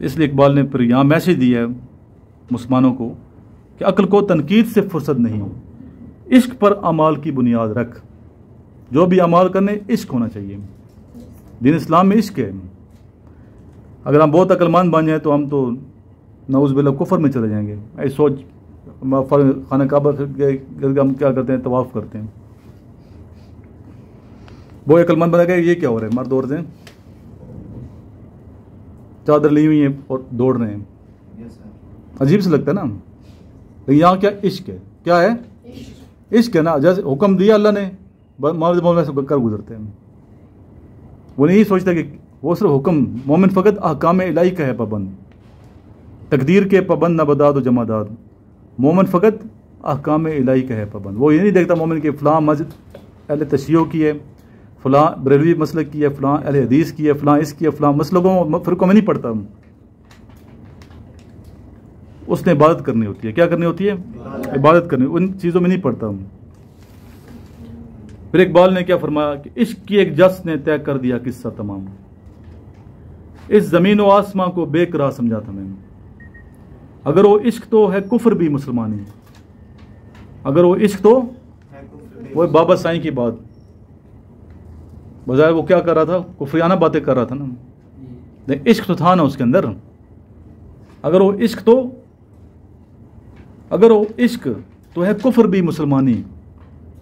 इसलिए इकबाल ने फिर यहाँ मैसेज दिया है मुसलमानों को कि अक्ल को तनकीद से फुर्सत नहीं, इश्क पर अमाल की बुनियाद रख। जो भी अमाल करने इश्क होना चाहिए। दीन इस्लाम में इश्क है। अगर हम बहुत अक्लमंद बन जाए तो हम तो नऊज़ बिल्लाह कुफर में चले जाएंगे। ऐसी सोच, खाना काबा हम क्या करते हैं, तवाफ़ करते हैं, वो अक्लमंद बना गया, ये क्या हो रहा है, मर्द औरतें हैं, चादर ली हुई है और दौड़ रहे हैं। Yes sir. अजीब से लगता है ना। लेकिन यहाँ क्या इश्क है, क्या है, इश्क है ना। जैसे हुक्म दिया अल्लाह ने, मोमिन से कर गुजरते हैं। वो नहीं सोचता कि वो सिर्फ हुक्म, मोमिन फ़कत अहकाम इलाही का है पाबंद, तकदीर के पाबंद न बदाद व जमादाद। मोमिन फ़कत अहकाम इलाही का है पाबंद। वो ये नहीं देखता मोमिन के फ़लाँ मस्जिद अहले तशय्यो की है, फ़लाँ बरेलवी मसलक की है, फ़लाँ अहले हदीस की है, फ़लाँ इसकी है, फ़लाँ मसलकों फ़िरक़ों में नहीं पढ़ता। उसने इबादत करनी होती है। क्या करनी होती है, इबादत करनी, उन चीज़ों में नहीं पढ़ता। फिर इकबाल ने क्या फरमाया कि इश्क की एक जस ने तय कर दिया किस्सा तमाम, इस ज़मीन व आसमां को बेकरार समझा था मैंने। अगर वो इश्क तो है कुफ्र भी मुसलमानी, अगर वो इश्क तो वो बाबा साईं की बात, बजाय वो क्या कर रहा था, कुफरियाना बातें कर रहा था ना, लेकिन इश्क तो था ना उसके अंदर। अगर वो इश्क तो, अगर वो इश्क तो है कुफ्र भी मुसलमानी,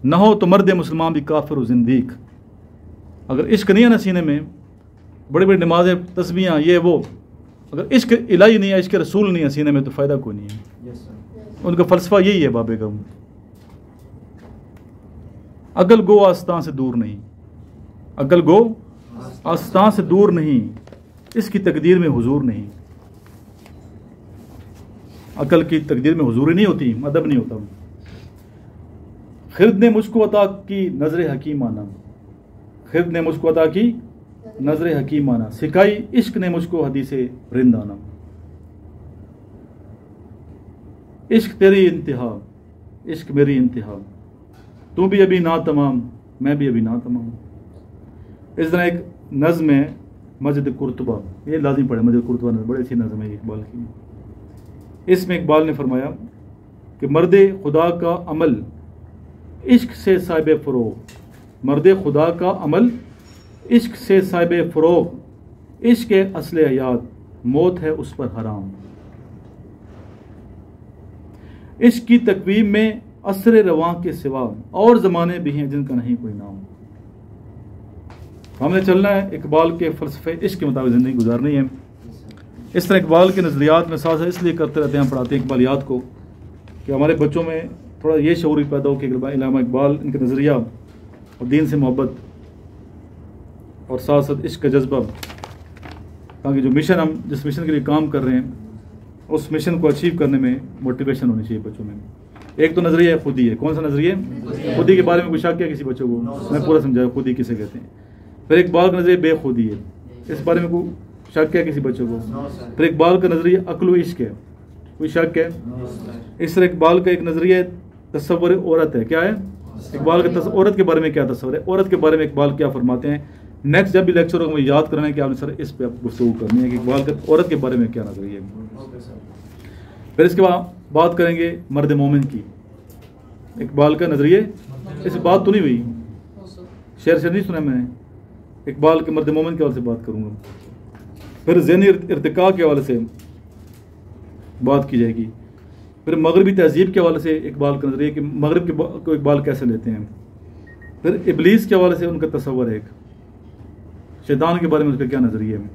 न हो तो मर्द मुसलमान भी काफिर जिंदीक। अगर इश्क नहीं है ना सीने में, बड़ी बड़ी नमाजें तस्बीहां ये वो, अगर इश्क इलाही नहीं है, इश्क रसूल नहीं है सीने में, तो फ़ायदा कोई नहीं है। Yes sir. उनका फ़लसफ़ा यही है बाबे का, अकल गो आस्तां से दूर नहीं, अकल गो आस्तां से दूर नहीं, इसकी तकदीर में हुजूर नहीं। अकल की तकदीर में हुजूरी नहीं होती, अदब नहीं होता। खिरद ने मुझको अता की नजर हकीमाना, खिरद ने मुझको अता की नजर हकीमाना, सिखाई इश्क ने मुझको हदीसे रिंदाना। इश्क तेरी इंतहा, इश्क मेरी इंतहा, तू भी अभी ना तमाम, मैं भी अभी ना तमाम। इस तरह एक नज़्म है मस्जिद कुर्तुबा, ये लाजिम पढ़े, मस्जिद कुर्तुबा नज़्म बड़ी अच्छी नज़्म है इकबाल की। इसमें इकबाल ने फरमाया कि मर्दे खुदा का अमल इश्क से साहिब फ़रोग़, मर्दे खुदा का अमल इश्क से साहिब फ़रोग़, इश्क असले हयात मौत है उस पर हराम। इश्क की तकवीम में असर रवां के सिवा और ज़माने भी हैं जिनका नहीं कोई नाम। हमने चलना है इकबाल के फ़लसफ़े इश्क के मुताबिक ज़िंदगी गुजारनी है। इस तरह इकबाल के नज़रियात में साथ इसलिए करते रहते हैं, पढ़ाते हैं इकबालियात को, कि हमारे बच्चों में थोड़ा ये शऊर पैदा हो कि इल्लामा इकबाल, इनके नज़रिया और दीन से मोहब्बत और साथ साथ इश्क का जज्बा, ताकि जो मिशन हम जिस मिशन के लिए काम कर रहे हैं उस मिशन को अचीव करने में मोटिवेशन होनी चाहिए बच्चों में। एक तो नज़रिया है खुदी है, कौन सा नज़रिया है? खुदी के बारे में कुछ शक किया किसी बच्चों को? मैं पूरा समझाया खुदी किसे कहते हैं। फिर इकबाल का नज़रिया बेखुदी है, इस बारे में कोई शक किया किसी बच्चों को? फिर इकबाल का नज़रिया अक्ल व इश्क है, कोई शक है? इस तरह इकबाल का एक नज़रिया तस्वुर औरत है। क्या है इकबाल के औरत के बारे में क्या तस्वुर है? औरत के बारे में इकबाल क्या फरमाते हैं? नेक्स्ट जब भी लेक्चर होगा मुझे याद करना है कि आपने सर इस पे आप गुफ्तगू करनी है कि इकबाल के औरत के बारे में क्या नज़रिया है। फिर इसके बाद बात करेंगे मर्द मोमिन की, इकबाल का नज़रिए। इस बात तो नहीं हुई, शेर नहीं सुना मैंने, इकबाल के मर्द मोमिन के हवाले से बात करूँगा। फिर ज़हनी इर्तिका के हवाले से बात की जाएगी। फिर मगरबी तहजीब के हवाले से इकबाल का नज़रिया कि मगरब को इकबाल कैसे लेते हैं। फिर इबलीस के हवाले से उनका तस्वर है, एक शैतान के बारे में उसका क्या नज़रिया है।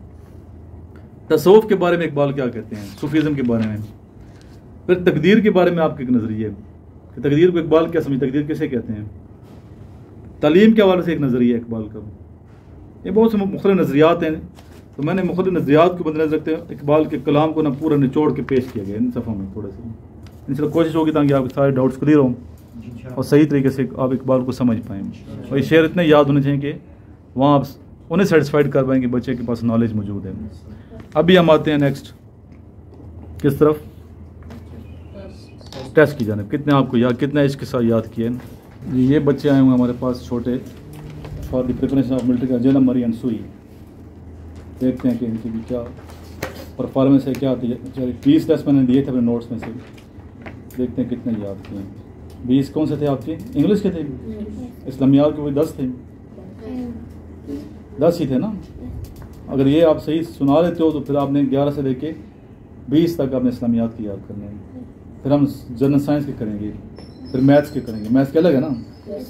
तसव्वुफ के बारे में इकबाल क्या कहते हैं, सूफीज़म के बारे में। फिर तकदीर के बारे में आपके एक नज़रिया है कि तकदीर को इकबाल क्या समझे, तकदीर किसे कहते हैं। तालीम के हवाले से एक नज़रिया इकबाल का। ये बहुत से मुख्तलिफ नज़रियात हैं, तो मैंने मुख्तलिफ नज़रियात को मद्देनज़र रखते हुए इकबाल के कलाम को ना पूरा निचोड़ के पेश किया गया इन सफ़ों में। थोड़ा सा इंशाअल्लाह कोशिश होगी ताकि आपके सारे डाउट्स क्लियर हों और सही तरीके से आप इकबाल को समझ पाएँ। और ये शेर इतने याद होने चाहिए कि वहाँ आप उन्हें सेटिस्फाइड कर पाएंगे बच्चे के पास नॉलेज मौजूद है। अभी हम आते हैं नेक्स्ट किस तरफ, टेस्ट की जाने। कितने आपको याद, कितना इसके साथ याद किया है। ये बच्चे आए हुए हमारे पास छोटे, for the preparation of military का जनम मरी एंड सुई। देखते हैं कि इनकी भी क्या परफॉर्मेंस है, क्या आती है। 20 टेस्ट मैंने दिए थे अपने नोट्स में से, देखते हैं कितने याद किए हैं। 20 कौन से थे आपके? इंग्लिश के थे, इस्लामियात के कोई 10 थे, 10 ही थे ना। अगर ये आप सही सुना लेते हो तो फिर आपने 11 से लेके 20 तक आपने इस्लामियात की याद करने हैं। फिर हम जनरल साइंस के करेंगे, फिर मैथ्स के करेंगे। मैथ्स के अलग है ना,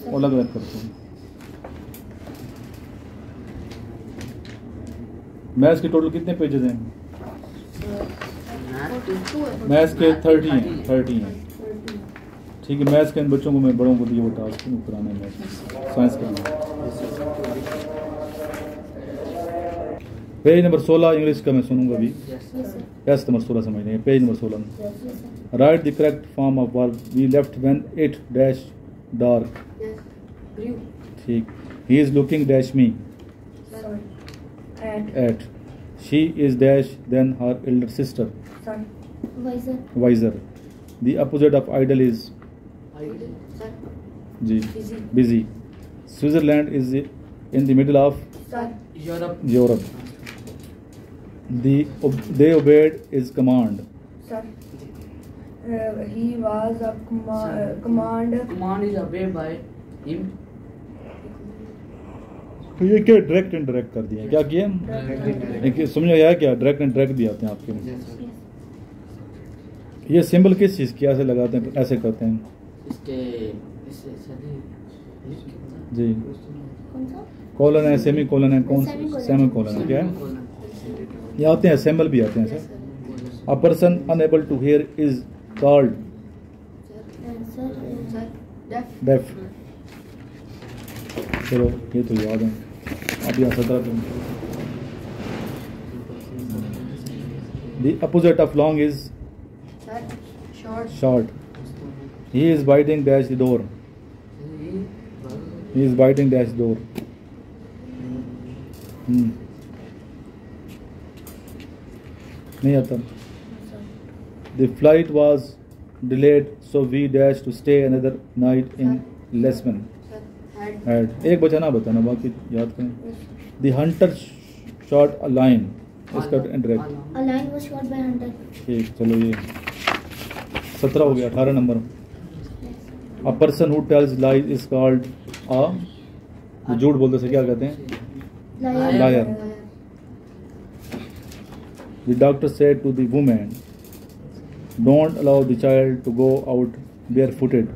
और अलग अलग करते हैं। मैथ्स के टोटल कितने पेजेस हैं? मैथ्स के 30 हैं। ठीक है, मैथ्स के इन बच्चों को मैं बड़ों को दिए वो टास्क कराने मैथ्स साइंस का। पेज नंबर 16 इंग्लिश का मैं सुनूंगा अभी। टेस्ट नंबर 16 समझ लेंगे। Page number 16, write the correct form of verb we left when it dash dark. ठीक, he is looking dash me at she is dash than her elder sister. Wiser. The opposite of idle is जी busy. Switzerland is in the middle of Europe. They obeyed his command. He was a command is obeyed by him. तो ये क्या direct and direct कर दिया, क्या किया? समझ में आया क्या? डायरेक्ट एंड डायरेक्ट भी आते हैं आपके में। ये सिंबल किस चीज़ की ऐसे लगाते हैं, ऐसे करते हैं जी। कॉलन है, सेमी कॉलन है, कौन सेमी कॉलन है, क्या है? ये आते हैं, सिंबल भी आते हैं sir. A person unable to hear is called deaf. चलो ये तो याद है। अब यहाँ 17 पे The opposite of long is short. He is biting dash the door. He is biting dash the door. नहीं आता. The flight was delayed, so we dashed to stay another night in Lesman. Had. एक बचाना बताना, बाकी याद करें. The hunter shot a lion. इसका interact. A lion was shot by hunter. ठीक, चलो ये 17 हो गया. 18 number. A person who tells lies is called a, जो झूठ बोलते से क्या कहते हैं? Liar. The doctor said to the woman, don't allow the child to go out barefooted.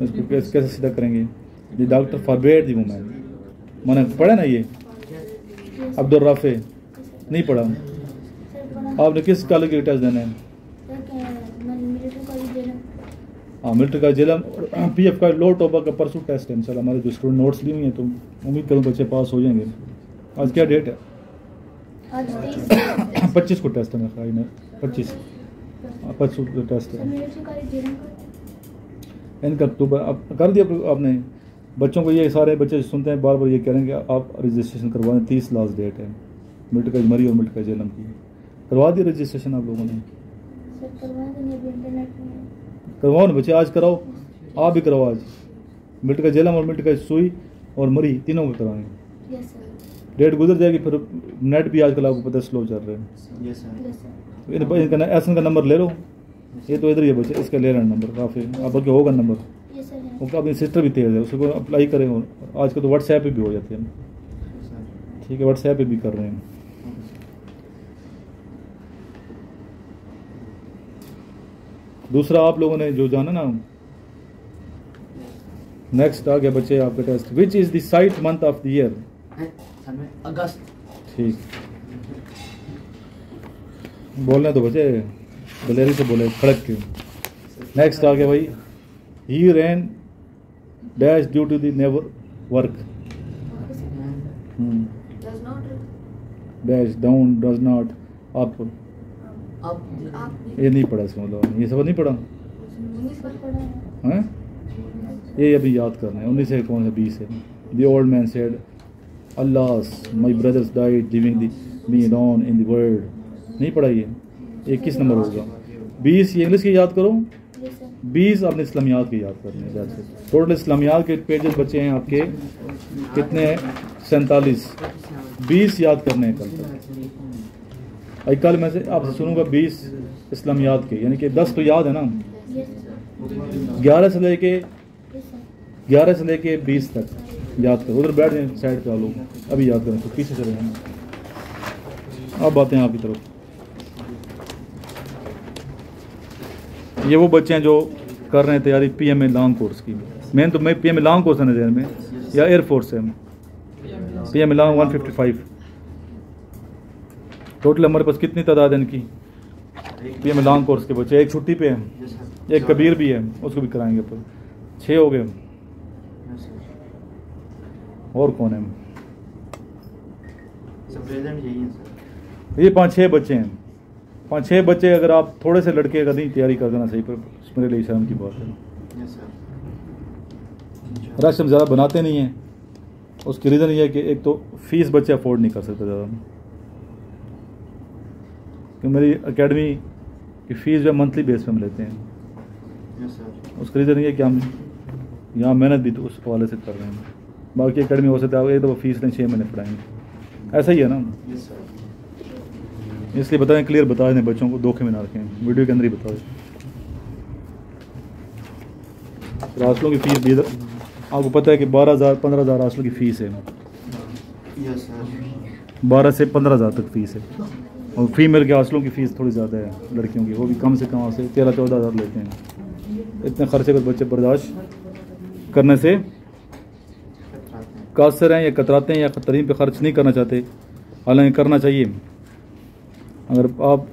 इसको कैसे सीधा करेंगे? The doctor forbade the woman. मैंने पढ़ा ना ये अब्दुल राफे नहीं पढ़ा. आपने किस कॉलेज के टेस्ट देने हैं? हाँ, मिलिट्री का जेल. पीएफ का लो टॉपर का परसों टेस्ट है. इंशाल्लाह हमारे जो स्टूडेंट नोट्स लिए हुए हैं तो उम्मीद करूँ बच्चे पास हो जाएंगे. आज क्या डेट है? 25 को टेस्ट है मेरे ख्याल में. 25 को टेस्ट है इनका. अक्टूबर अब कर दिया आपने. बच्चों को ये सारे बच्चे सुनते हैं बार बार ये कह रहे हैं कि आप रजिस्ट्रेशन करवा दें. 30 लास्ट डेट है मिलिट्री का मरी और मिलिट्री का जेलम की. करवा दिया रजिस्ट्रेशन आप लोगों ने? करवाओ ना बच्चे, आज कराओ. आप भी कराओ आज. मिलिट्री का जेलम और मिलिट्री का सुई और मरी तीनों को कराएंगे. डेट गुजर जाएगी फिर. नेट भी आजकल आपको पता है स्लो चल रहे हैं. इनका एसन का नंबर ले लो. ये तो इधर ही है बच्चे, इसका ले लेना नंबर काफ़ी. आप बल्कि होगा नंबर. वो अपनी सिस्टर भी तेज है, उसको अप्लाई करें. आज कल तो व्हाट्सएप पे भी हो जाते हैं. ठीक है, व्हाट्सएप पे भी कर रहे हैं. दूसरा आप लोगों ने जो जाना ना, नेक्स्ट आ गया बच्चे आपका test. Which is the sixth month of the year? August. ठीक, बोलने तो बच्चे दलेरी से बोले खड़क के. नेक्स्ट आ गया भाई. He ran dash due to the never work. Dash down does not up. ये नहीं पढ़ा इसका मतलब, ये सब नहीं पढ़ा हैं. ये अभी याद करना है. 19 से कौन सा 20 है. The old man said Allah my brothers died living the me alone in the world. नहीं पढ़ा ये. 21 नंबर होगा. 20 ये इंग्लिश के याद करो. 20 आपने इस्लामियात के याद करने हैं. टोटल इस्लामियात के पेजेस बचे हैं आपके कितने? 47. 20 याद करने हैं कल तक. कल मैं से आपसे सुनूंगा 20 इस्लामियात के, यानी कि 10 तो याद है ना. 11 से लेके 20 तक याद करो. उधर बैठ जाए साइड पे आ लोग, अभी याद करें तो पीछे चले जाएंगे. अब बातें आपकी तरफ. ये वो बच्चे हैं जो कर रहे हैं तैयारी पीएमए लॉन्ग कोर्स की. मेन तो मैं पीएमए लॉन्ग कोर्स है नजर में या एयरफोर्स है. PMA long 155. टोटल हमारे पास कितनी तादाद है इनकी पीएमए लॉन्ग कोर्स के बच्चे? एक छुट्टी पे है, एक कबीर भी है, उसको भी कराएंगे. पर 6 हो गए. और कौन है? ये 5-6 बच्चे हैं. 5-6 बच्चे. अगर आप थोड़े से लड़के अगर नहीं तैयारी कर देना सही, पर मेरे लिए शर्म की बात है. रश हम ज़्यादा बनाते नहीं हैं. उसकी रीज़न ये है कि एक तो फीस बच्चे अफोर्ड नहीं कर सकते ज़्यादा. कि मेरी एकेडमी की फ़ीस जो मंथली बेस पे हम लेते हैं. उसका रीज़न ये है कि हम यहाँ मेहनत भी तो उस हवाले से कर रहे हैं. बाकी एकेडमी हो सकता है एक दफ़ा फीस लें 6 महीने पढ़ाएंगे. ऐसा ही है ना. इसलिए बताएं, क्लियर बता दें बच्चों को, धोखे में ना रखें. वीडियो के अंदर ही बता दें. रासलों की फ़ीस भी आपको पता है कि 12,000-15,000 रासलों की फ़ीस है. 12 से 15,000 तक फ़ीस है. और फीमेल के हास्टलों की फ़ीस थोड़ी ज़्यादा है. लड़कियों की वो भी कम से कम से 13-14,000 लेते हैं. इतने खर्चे पर बच्चे बर्दाश्त करने से कासर हैं या कतराते हैं या तलीम पे ख़र्च नहीं करना चाहते. हालांकि करना चाहिए. अगर आप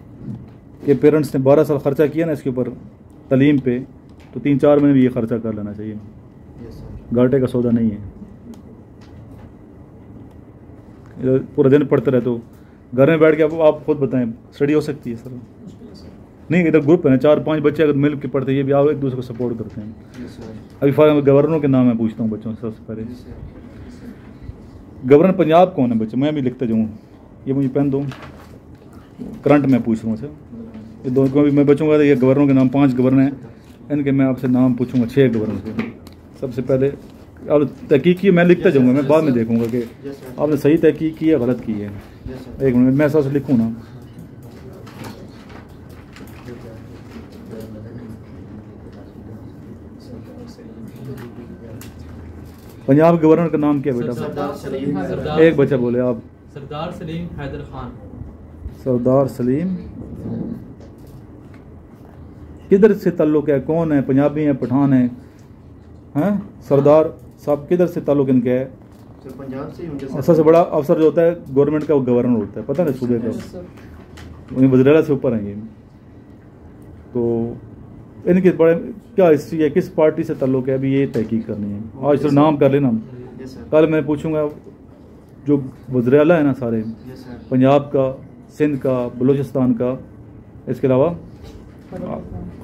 के पेरेंट्स ने 12 साल ख़र्चा किया ना इसके ऊपर तलीम पे, तो 3-4 महीने भी ये खर्चा कर लेना चाहिए। Yes sir. घाटे का सौदा नहीं है। इधर पूरा दिन पढ़ते रहे तो घर में बैठ के आप खुद बताएं स्टडी हो सकती है सर? मुश्किल है सर। नहीं, इधर ग्रुप है ना, 4-5 बच्चे अगर मिल के पढ़ते हैं, ये भी आप एक दूसरे को सपोर्ट करते हैं। Yes sir. अभी फॉर गवर्नरों के नाम मैं पूछता हूँ बच्चों से सबसे पहले। Yes sir. गवर्नर पंजाब कौन है बच्चे? मैं भी लिखते जाऊँ, ये मुझे पेन दो, करंट में पूछ रहा हूँ सर। ये दो को भी मैं बचूंगा तो ये गवर्नरों के नाम 5 गवर्नर हैं, इनके मैं आपसे नाम पूछूंगा 6 गवर्नर के। सबसे पहले अब तहकीक की मैं लिखता जाऊँगा, मैं बाद में देखूंगा कि यस सर। आपने सही तहकीक की है गलत की है। Yes sir. 1 मिनट मैं ऐसा से लिखूँ ना। पंजाब गवर्नर का नाम क्या है बेटा? सरदार सलीम हैदर। एक बच्चा बोले आप। सरदार सलीम हैदर खान। सरदार सलीम किधर से ताल्लुक है? कौन है? पंजाबी है, पठान है? हैं? सरदार साहब किधर से ताल्लुक इनका है? सर पंजाब से ही होंगे और सबसे बड़ा अफसर जो होता है गवर्नमेंट का वो गवर्नर होता है, पता है सूबे का, यस सर। वहीं वज़ीर से ऊपर हैं ये। तो इनके बड़े क्या हिस्ट्री है, किस पार्टी से ताल्लुक है, अभी ये तहकीक करनी है। आज तो नाम कर लेना, यस सर। कल मैं पूछूंगा जो वज़ीर आला है ना सारे, यस सर। पंजाब का, सिंध का, बलूचिस्तान का, इसके अलावा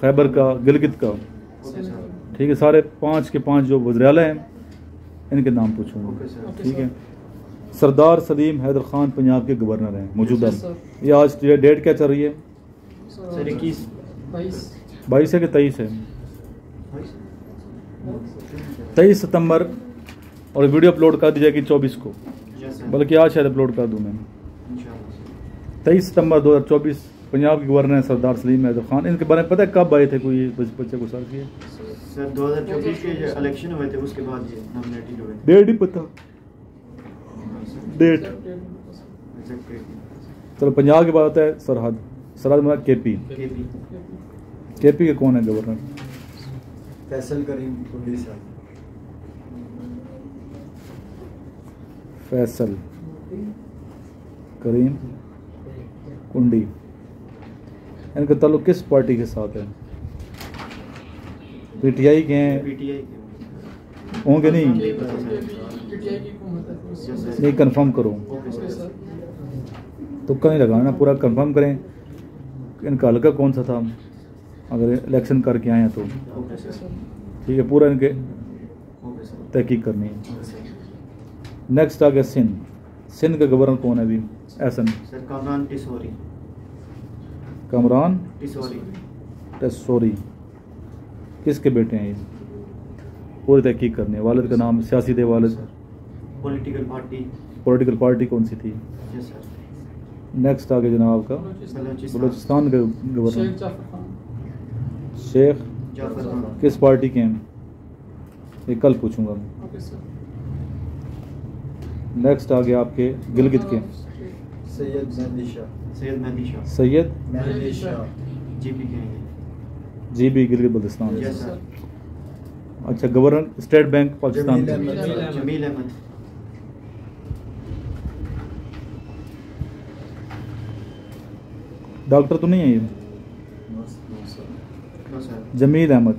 खैबर का, गिलगित का, ओके सर। ठीक है, सारे 5 के 5 जो वज़ीर आला हैं इनके नाम पूछूंगा, ओके सर। ठीक है। सरदार सलीम हैदर खान पंजाब के गवर्नर हैं मौजूदा। Yes, sir. ये आज डेट क्या चल रही है? सर 21 22 है कि 23 है? 23 सितंबर, और वीडियो अपलोड कर दी जाएगी 24 को, यस सर। बल्कि आज शायद अपलोड कर दूँ मैं। इंशाल्लाह। 23 सितंबर 2024 पंजाब के गवर्नर हैं सरदार सलीम हैदर खान। इनके बारे में पता है कब आए थे? कोई बच्चे को सर्च किया? सर 2024 के जो इलेक्शन हुए थे उसके बाद ये नॉमिनेटेड हुए थे। डेट नहीं पता, डेट। Exact date. चलो पंजाब के बाद होता है सरहद। सरहद मतलब केपी। केपी। केपी के कौन है गवर्नर? फैसल करीम कुंडी साहब। फैसल करीम कुंडी। इनका ताल्लुक किस पार्टी के साथ है? पीटीआई के हैं? पीटीआई के होंगे नहीं? पीटीआई की हुकूमत है। Yes sir. नहीं, कंफर्म करो, ओके ओके सर। सर। तुक्का नहीं लगाना, पूरा कंफर्म करें। इनका हल्का कौन सा था अगर इलेक्शन करके आए हैं तो? Okay sir. ठीक है, पूरा इनके ओके सर। तहकीक करनी है। Okay sir. नेक्स्ट आ गया सिंध। सिंध का गवर्नर कौन है अभी? एहसन सर कामरान टिसोरी। कमरान टिसोरी। टेसोरी। किसके बेटे हैं ये? पूरी तहकीक करनी है। वालिद का नाम? सियासी दे वालिद। Political party. पॉलिटिकल पार्टी कौन सी थी? Yes sir. नेक्स्ट आगे जनाब का बलूचिस्तान का शेख गवर्नर जाफर खान। शेख जाफर खान। किस पार्टी के हैं? ये कल पूछूंगा मैं। Okay sir. नेक्स्ट आगे आपके गिलगित के सैयद मेहदी शाह। सैयद मेहदी शाह। सैयद मेहदी शाह। जीपी के हैं जीबी गिलगित बल्तिस्तान। ये। Yes sir. अच्छा, governor state bank Pakistan Jameel के? अहमद। जमील अहमद। डॉक्टर तो नहीं है ये? No sir. Jameel Ahmed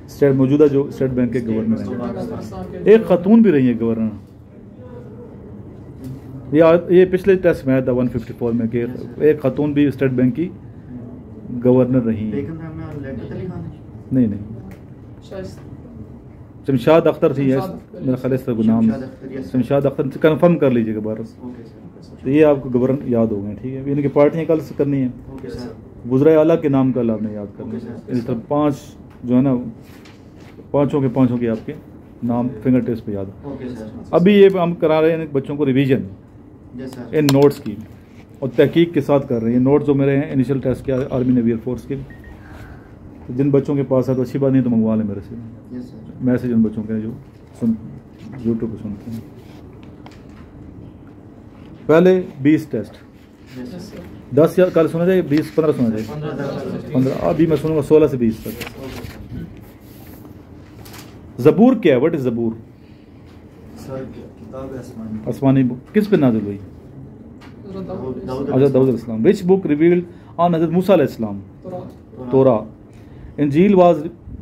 state मौजूदा जो स्टेट बैंक के गवर्नर हैं। पाकिस्तान के एक खातून भी रही है गवर्नर। ये पिछले टेस्ट में आया था 154 में कि एक खातून भी स्टेट बैंक की गवर्नर रही है। बेगम रामा लियाकत अली खान। नहीं नहीं, शायद शमशाद अख्तर थी, शमशाद मेरा ख्याल है इसका नाम Shamshad Akhtar, yes sir. Shamshad Akhtar. Confirm कर लीजिएगा बार। Okay sir. तो ये आपको गवर्नर याद हो गए, ठीक है। इनकी पार्टियाँ कल से करनी है। Okay sir. वज़ीर आला के नाम कल आपने याद करना ओके सर। है। इस तरह 5 जो है ना, पाँचों के आपके नाम फिंगर टिप्स पे याद हो। Okay sir. अभी ये हम करा रहे हैं बच्चों को रिवीजन यस सर। इन नोट्स की, और तहकीक के साथ कर रहे हैं। ये नोट्स जो मेरे हैं इनिशियल टेस्ट के आर्मी नेवी एयरफोर्स के, तो जिन बच्चों के पास है तो अच्छी बात नहीं तो मंगवा लें मेरे से यस सर। मैसेज उन बच्चों के जो सुन यूट्यूब पर सुनते हैं। पहले 20 test, yes yes sir. Sir. 10 या कल सुना जाए, 20-15 सुना जाए, 15। अभी मैं सुनूंगा 16 से 20 तक। Okay sir. ज़बूर क्या है? What is ज़बूर? सर किताब आसमानी। आसमानी बुक किस पे नाज़िल हुई? दाऊद अच्छा, दाऊद अलैहिस्सलाम। विच बुक रिवील्ड ऑन हज़रत मूसा अलैहिस्सलाम? तोरा। इंजील was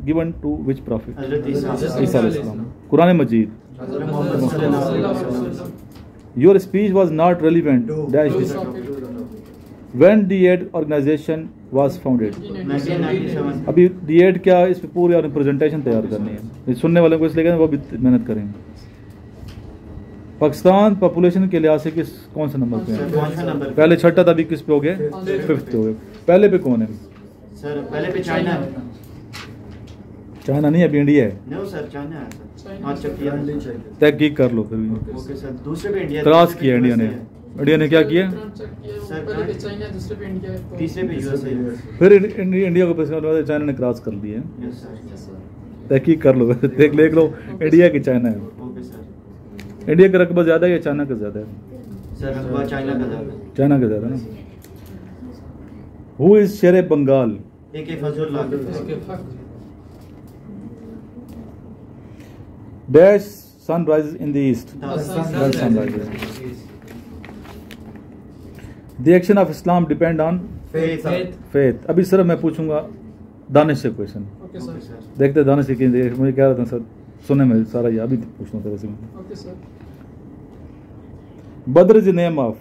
given to which prophet? Hazrat Isa Isa alayhi salam. Quran Majid. हज़रत मोहम्मद सल्लल्लाहु अलैहि वसल्लम Your speech was not relevant. Dash this. When D8 organization was founded. 1997 अभी D8 क्या, इस पे पूरी और प्रेजेंटेशन तैयार करनी है, ये सुनने वालों को इसलिए कहते हैं वो भी मेहनत करें। पाकिस्तान पॉपुलेशन के लिहाज से कौन सा नंबर पे है? सर कौन सा नंबर? पहले छठा था, अभी किस पे हो गए? 5th पे हो गए। पहले पे कौन है? सर पहले पे चाइना है। चाइना नहीं, अभी इंडिया है। नो सर चाइना है सर। हाँ चेक किया Currently सर। check. तहकीक कर लो फिर भी। ओके सर दूसरे पे इंडिया, क्रॉस किया इंडिया ने। इंडिया ने क्या किया? सर, पहले पे चाइना, दूसरे पे इंडिया है, तो- तीसरे पे यूएसए है। फिर इंडिया को पहले चाइना ने क्रॉस कर लिया है। Yes sir. Yes, sir. तहकीक कर लो, देख लो इंडिया की चाइना है। Okay sir. इंडिया का रकबा ज़्यादा है या चाइना का ज़्यादा है? सर रकबा चाइना का ज़्यादा है। चाइना का ज़्यादा ना। हु इज शेर बंगाल? AK फजलुल्लाह। इसके हक dash sun rise in the east. The sun rise. The action of Islam depend on faith। Faith. अभी सिर्फ मैं पूछूंगा दानिश से question, okay okay sir. Sir. देखते दानिश की मुझे कह रहा था सर सुनने में सारा ये अभी पूछना था वैसे। Okay sir. Badr is the name of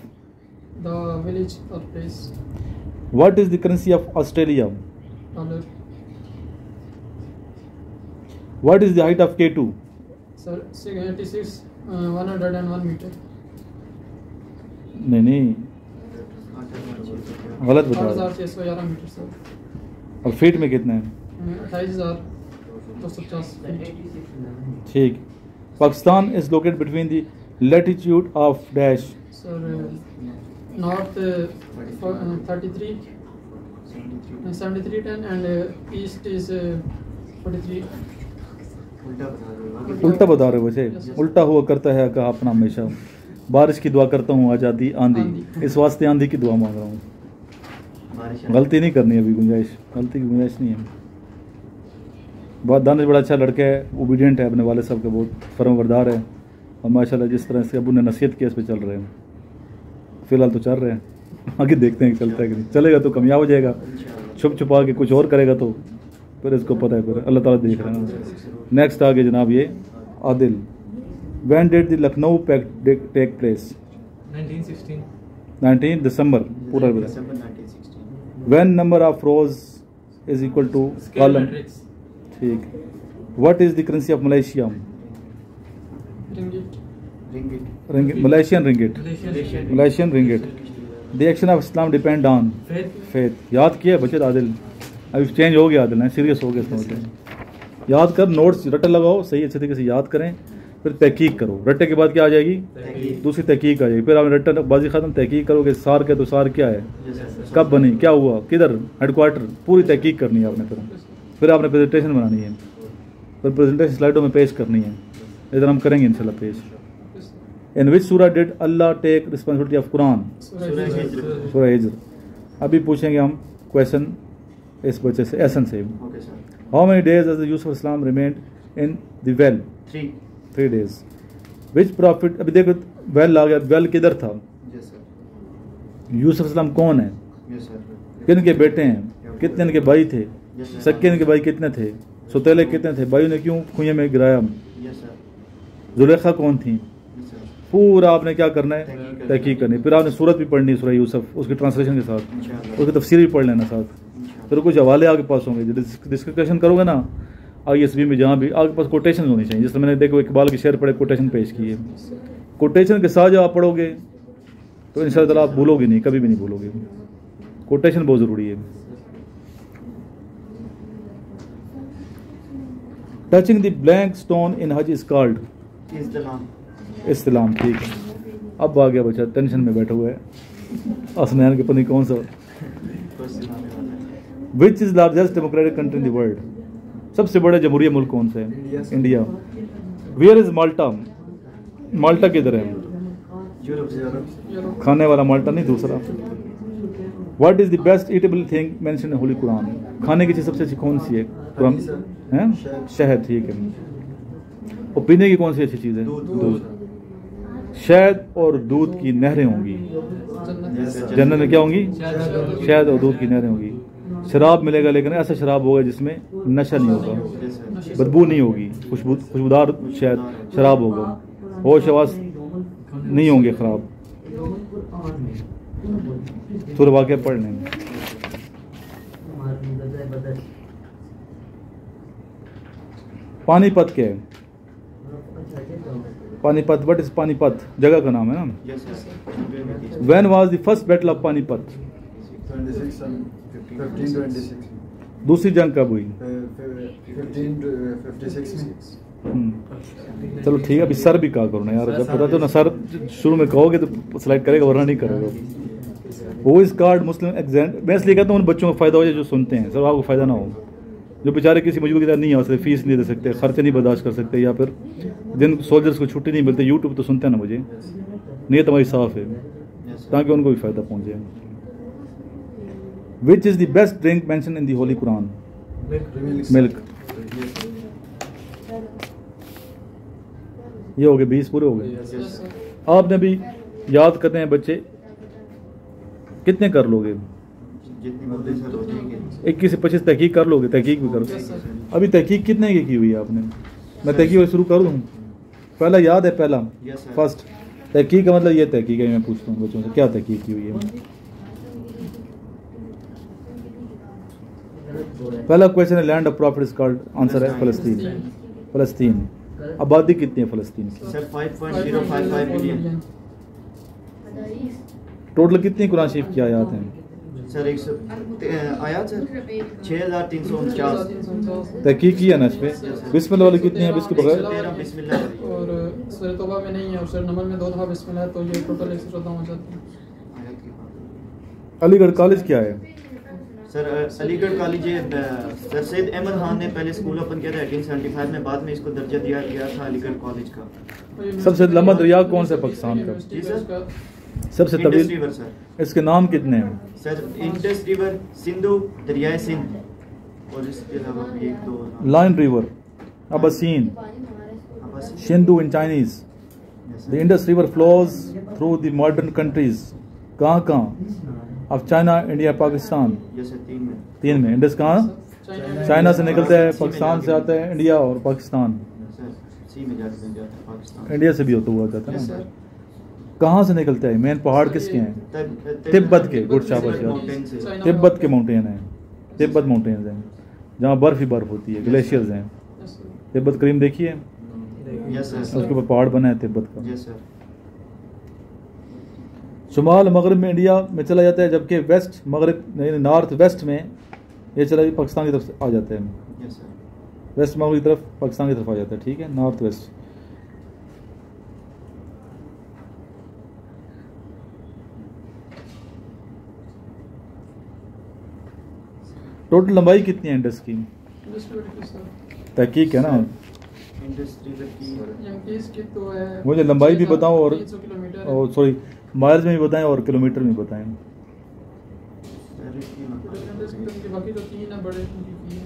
the village और place, what is the currency of Australia? Dollar. What is the height of K2? Sir 86 101 metre. नहीं गलत बता रहा। 8611 मीटर सर। और फीट में कितना है? 28250 फीट। ठीक। Pakistan is located between the latitude of dash. Sir north 33 7310 and east is 43। उल्टा बता रहे हो वैसे। उल्टा हुआ करता है कहा अपना हमेशा। बारिश की दुआ करता हूँ, आ जाती आंधी, इस वास्ते आंधी की दुआ मांग रहा हूँ। गलती नहीं करनी अभी, गलती की गुंजाइश नहीं है। बहुत दानिश बड़ा अच्छा लड़का है, ओबीडियंट है, अपने वाले साहब का बहुत फर्मबरदार है, और माशाल्लाह जिस तरह से अबू ने नसीहत किया इस पे चल रहे हैं। फिलहाल तो चल रहे हैं, आगे देखते हैं कि चलता है कि नहीं। चलेगा तो कामयाब हो जाएगा, छुप छुपा के कुछ और करेगा तो फिर इसको पता है, फिर अल्लाह ताला देख रहे हैं। नेक्स्ट आगे जनाब ये Adil. When did the Lucknow pact take place? 1916 19 दिसंबर पूरा बता। December 1916। When number of rows is equal to scale column. matrix ठीक। What is the currency of Malaysia? Ringgit. Ringgit. Malaysian ringgit. relation Malaysian ringgit. The action of Islam depend on faith faith. याद किया बच्चे आदिल? अभी change हो गया Adil, serious हो गया इसका मतलब। याद कर, नोट्स रट्टे लगाओ, सही अच्छे तरीके से याद करें, फिर तहकीक करो। रट्टे के बाद क्या आ जाएगी? तहकीक। दूसरी तहकीक आ जाएगी। फिर आप रट्टा बाजी खत्म, तहकीक करोगे। सार के तो सार क्या है, Yes, sir। कब बनी, क्या हुआ, किधर, हेडक्वार्टर, पूरी तहकीक करनी है आपने। फिर आपने प्रेजेंटेशन बनानी है, फिर प्रेजेंटेशन स्लाइडों में पेश करनी है। इधर हम करेंगे इंशाल्लाह पेश। In which surah did Allah take responsibility of Quran? Surah Hijr. सूरह हिज्र। अभी पूछेंगे हम क्वेश्चन इस बच्चे से, एहसन से। Okay sir. How many days as Yusuf Islam remained in the well? 3 days। Which profit, अभी देखो वेल आ गया, वेल किधर था? Yes sir. यूसुफ इस्लाम कौन है? Yes sir. किन के बेटे हैं? कितने इनके भाई थे? Yes sir. सक्के इनके भाई कितने थे? सुतेले कितने थे? भाइयों ने क्यों कुएं में गिराया? Yes sir. जुलेखा कौन थी? Yes sir. पूरा आपने क्या करना है? तहकीक तहकीक करनी। फिर आपने सूरत भी पढ़नी, सूरह यूसुफ, उसकी ट्रांसलेशन के साथ, इंशाअल्लाह। उसकी तफसीर भी पढ़ लेना साथ। इंशाअल्लाह। फिर कुछ हवाले आपके पास होंगे, डिस्कशन करोगे ना ISB में, जहाँ भी आपके पास कोटेशन होनी चाहिए। जिस तरह मैंने देखो इकबाल के शेर पढ़े, कोटेशन पेश किए। कोटेशन के साथ जब आप पढ़ोगे तो इंशाअल्लाह आप भूलोगे नहीं, कभी भी नहीं भूलोगे। कोटेशन बहुत ज़रूरी है। Touching the blank stone in हज इज कॉल्ड इस्लाम। इस्लाम। ठीक है, अब आ गया बच्चा, टेंशन में बैठा हुआ है। असनैन के पता कौन सा। Which is largest democratic country in the world? सबसे बड़ा जमहूरी मुल्क कौन सा है? इंडिया। वेयर इज माल्टा? माल्टा किधर है? यूरोप से। खाने वाला माल्टा नहीं, दूसरा। What is the best eatable thing mention in Holi Quran? खाने की चीज सबसे अच्छी कौन सी है कुरान? हैं? शहद। ठीक है। और पीने की कौन सी अच्छी चीज है? दूध। शहद और दूध की नहरें होंगी जन्नत। जन्नत में। क्या होंगी? शहद और दूध की नहरें होंगी। शराब मिलेगा, लेकिन ऐसा शराब होगा जिसमें नशा नहीं होगा, बदबू नहीं होगी, खुशबूदार शायद शराब होगा, होश हवास नहीं होंगे खराब। सूरह वाक़िया पढ़ लेंगे। पानीपत क्या है? Panipat, what is Panipat? जगह का नाम है ना। When was the first battle of Panipat? 1526 दूसरी जंग कब हुई? 1556 में। चलो ठीक है, अभी सर भी कहा करो ना यार, जब पता तो ना सर शुरू में कहोगे तो सिलेक्ट करेगा, वरना नहीं करेगा। वो इस कार्ड मुस्लिम एग्जाम, मैं इसलिए कहता हूँ उन बच्चों को फ़ायदा हो जाए जो सुनते हैं, सब आपको फ़ायदा ना हो, जो बेचारे किसी मजबूरी के साथ नहीं आ सकते, फीस नहीं दे सकते, खर्चे नहीं बर्दाश्त कर सकते, या फिर जिन सोल्जर्स को छुट्टी नहीं मिलती, यूट्यूब तो सुनते हैं ना, मुझे नीयत हमारी साफ़ है ताकि उनको भी फ़ायदा पहुँचे। Which is the best drink mention in the Holi Quran? Milk. ये हो गए 20 पूरे हो गए। आपने भी याद करते हैं बच्चे, कितने कर लोगे? 21 से 25 तहकीक कर लोगे? तहकीक भी करो। अभी तहकीक कितने की हुई है आपने? मैं तहकीक शुरू कर दूँ? पहला याद है? पहला फर्स्ट तहकीक का मतलब ये तहकीक है, मैं पूछता हूँ बच्चों से क्या तहकीक की हुई है। पहला क्वेश्चन है land of profit is called, answer है फलस्तीन। फलस्तीन आबादी कितनी है फलस्तीन की? Sir 5.055 million. टोटल कितनी कुरान शरीफ की आयत हैं? सर 100 आयत सर 6349। तहकीक की है ना इस पे? बिस्मिल्लाह वाली कितनी है इसके बगैर? 13 बिस्मिल्लाह और सूरह तौबा में नहीं है, और सूरह नमल में 2 दफा बिस्मिल्लाह, तो ये टोटल 114 हो जाती है। अलीगढ़ कॉलेज क्या है? Sir Aligarh college sir Syed Ahmad Khan ने पहले स्कूल ओपन किया था 1875 में, बाद में इसको दर्जा दिया गया था अलीगढ़ कॉलेज का। सबसे लंबा दरिया कौन सा पाकिस्तान का? जी सर सबसे इंडस तवील? River sir. इसके नाम कितने हैं? सर इंडस रिवर, सिंधु, दरियाए सिंध, और इसके अलावा भी एक दो lion river, Abaseen, Sindhu in Chinese. The Indus river flows through the modern countries. कहाँ ऑफ चाइना, इंडिया, पाकिस्तान? ये सर 3 में। 3 में। इंडस कहाँ? चाइना से निकलता है, पाकिस्तान से आता है, इंडिया और पाकिस्तान। सर सी में जाता है पाकिस्तान, इंडिया से भी होता हुआ जाता है यस ना। सर। कहाँ से निकलता है? मेन पहाड़ किसके हैं? तिब्बत के। गुड शाबाश यार, तिब्बत के माउंटेन हैं, तिब्बत माउंटेन्स हैं जहाँ बर्फ ही बर्फ होती है, ग्लेशियर्स हैं। तिब्बत करीम देखिए, यस सर। उसके ऊपर पहाड़ बना है तिब्बत का। Yes sir. शुमाल मगरब में इंडिया में चला जाता है, जबकि वेस्ट मगरब नॉर्थ वेस्ट में ये चला पाकिस्तान की तरफ आ जाता है। Yes sir. वेस्ट मगरब की तरफ पाकिस्तान की तरफ आ जाता है, ठीक है, नॉर्थ वेस्ट। टोटल लंबाई कितनी है इंडस की? तहकीक है ना, इंडस रिवर की तो है। मुझे लंबाई भी बताओ और 300 किलोमीटर, और सॉरी माइल्स में भी बताएं और किलोमीटर में बताएं। बाकी तो 3 है बड़े उनकी।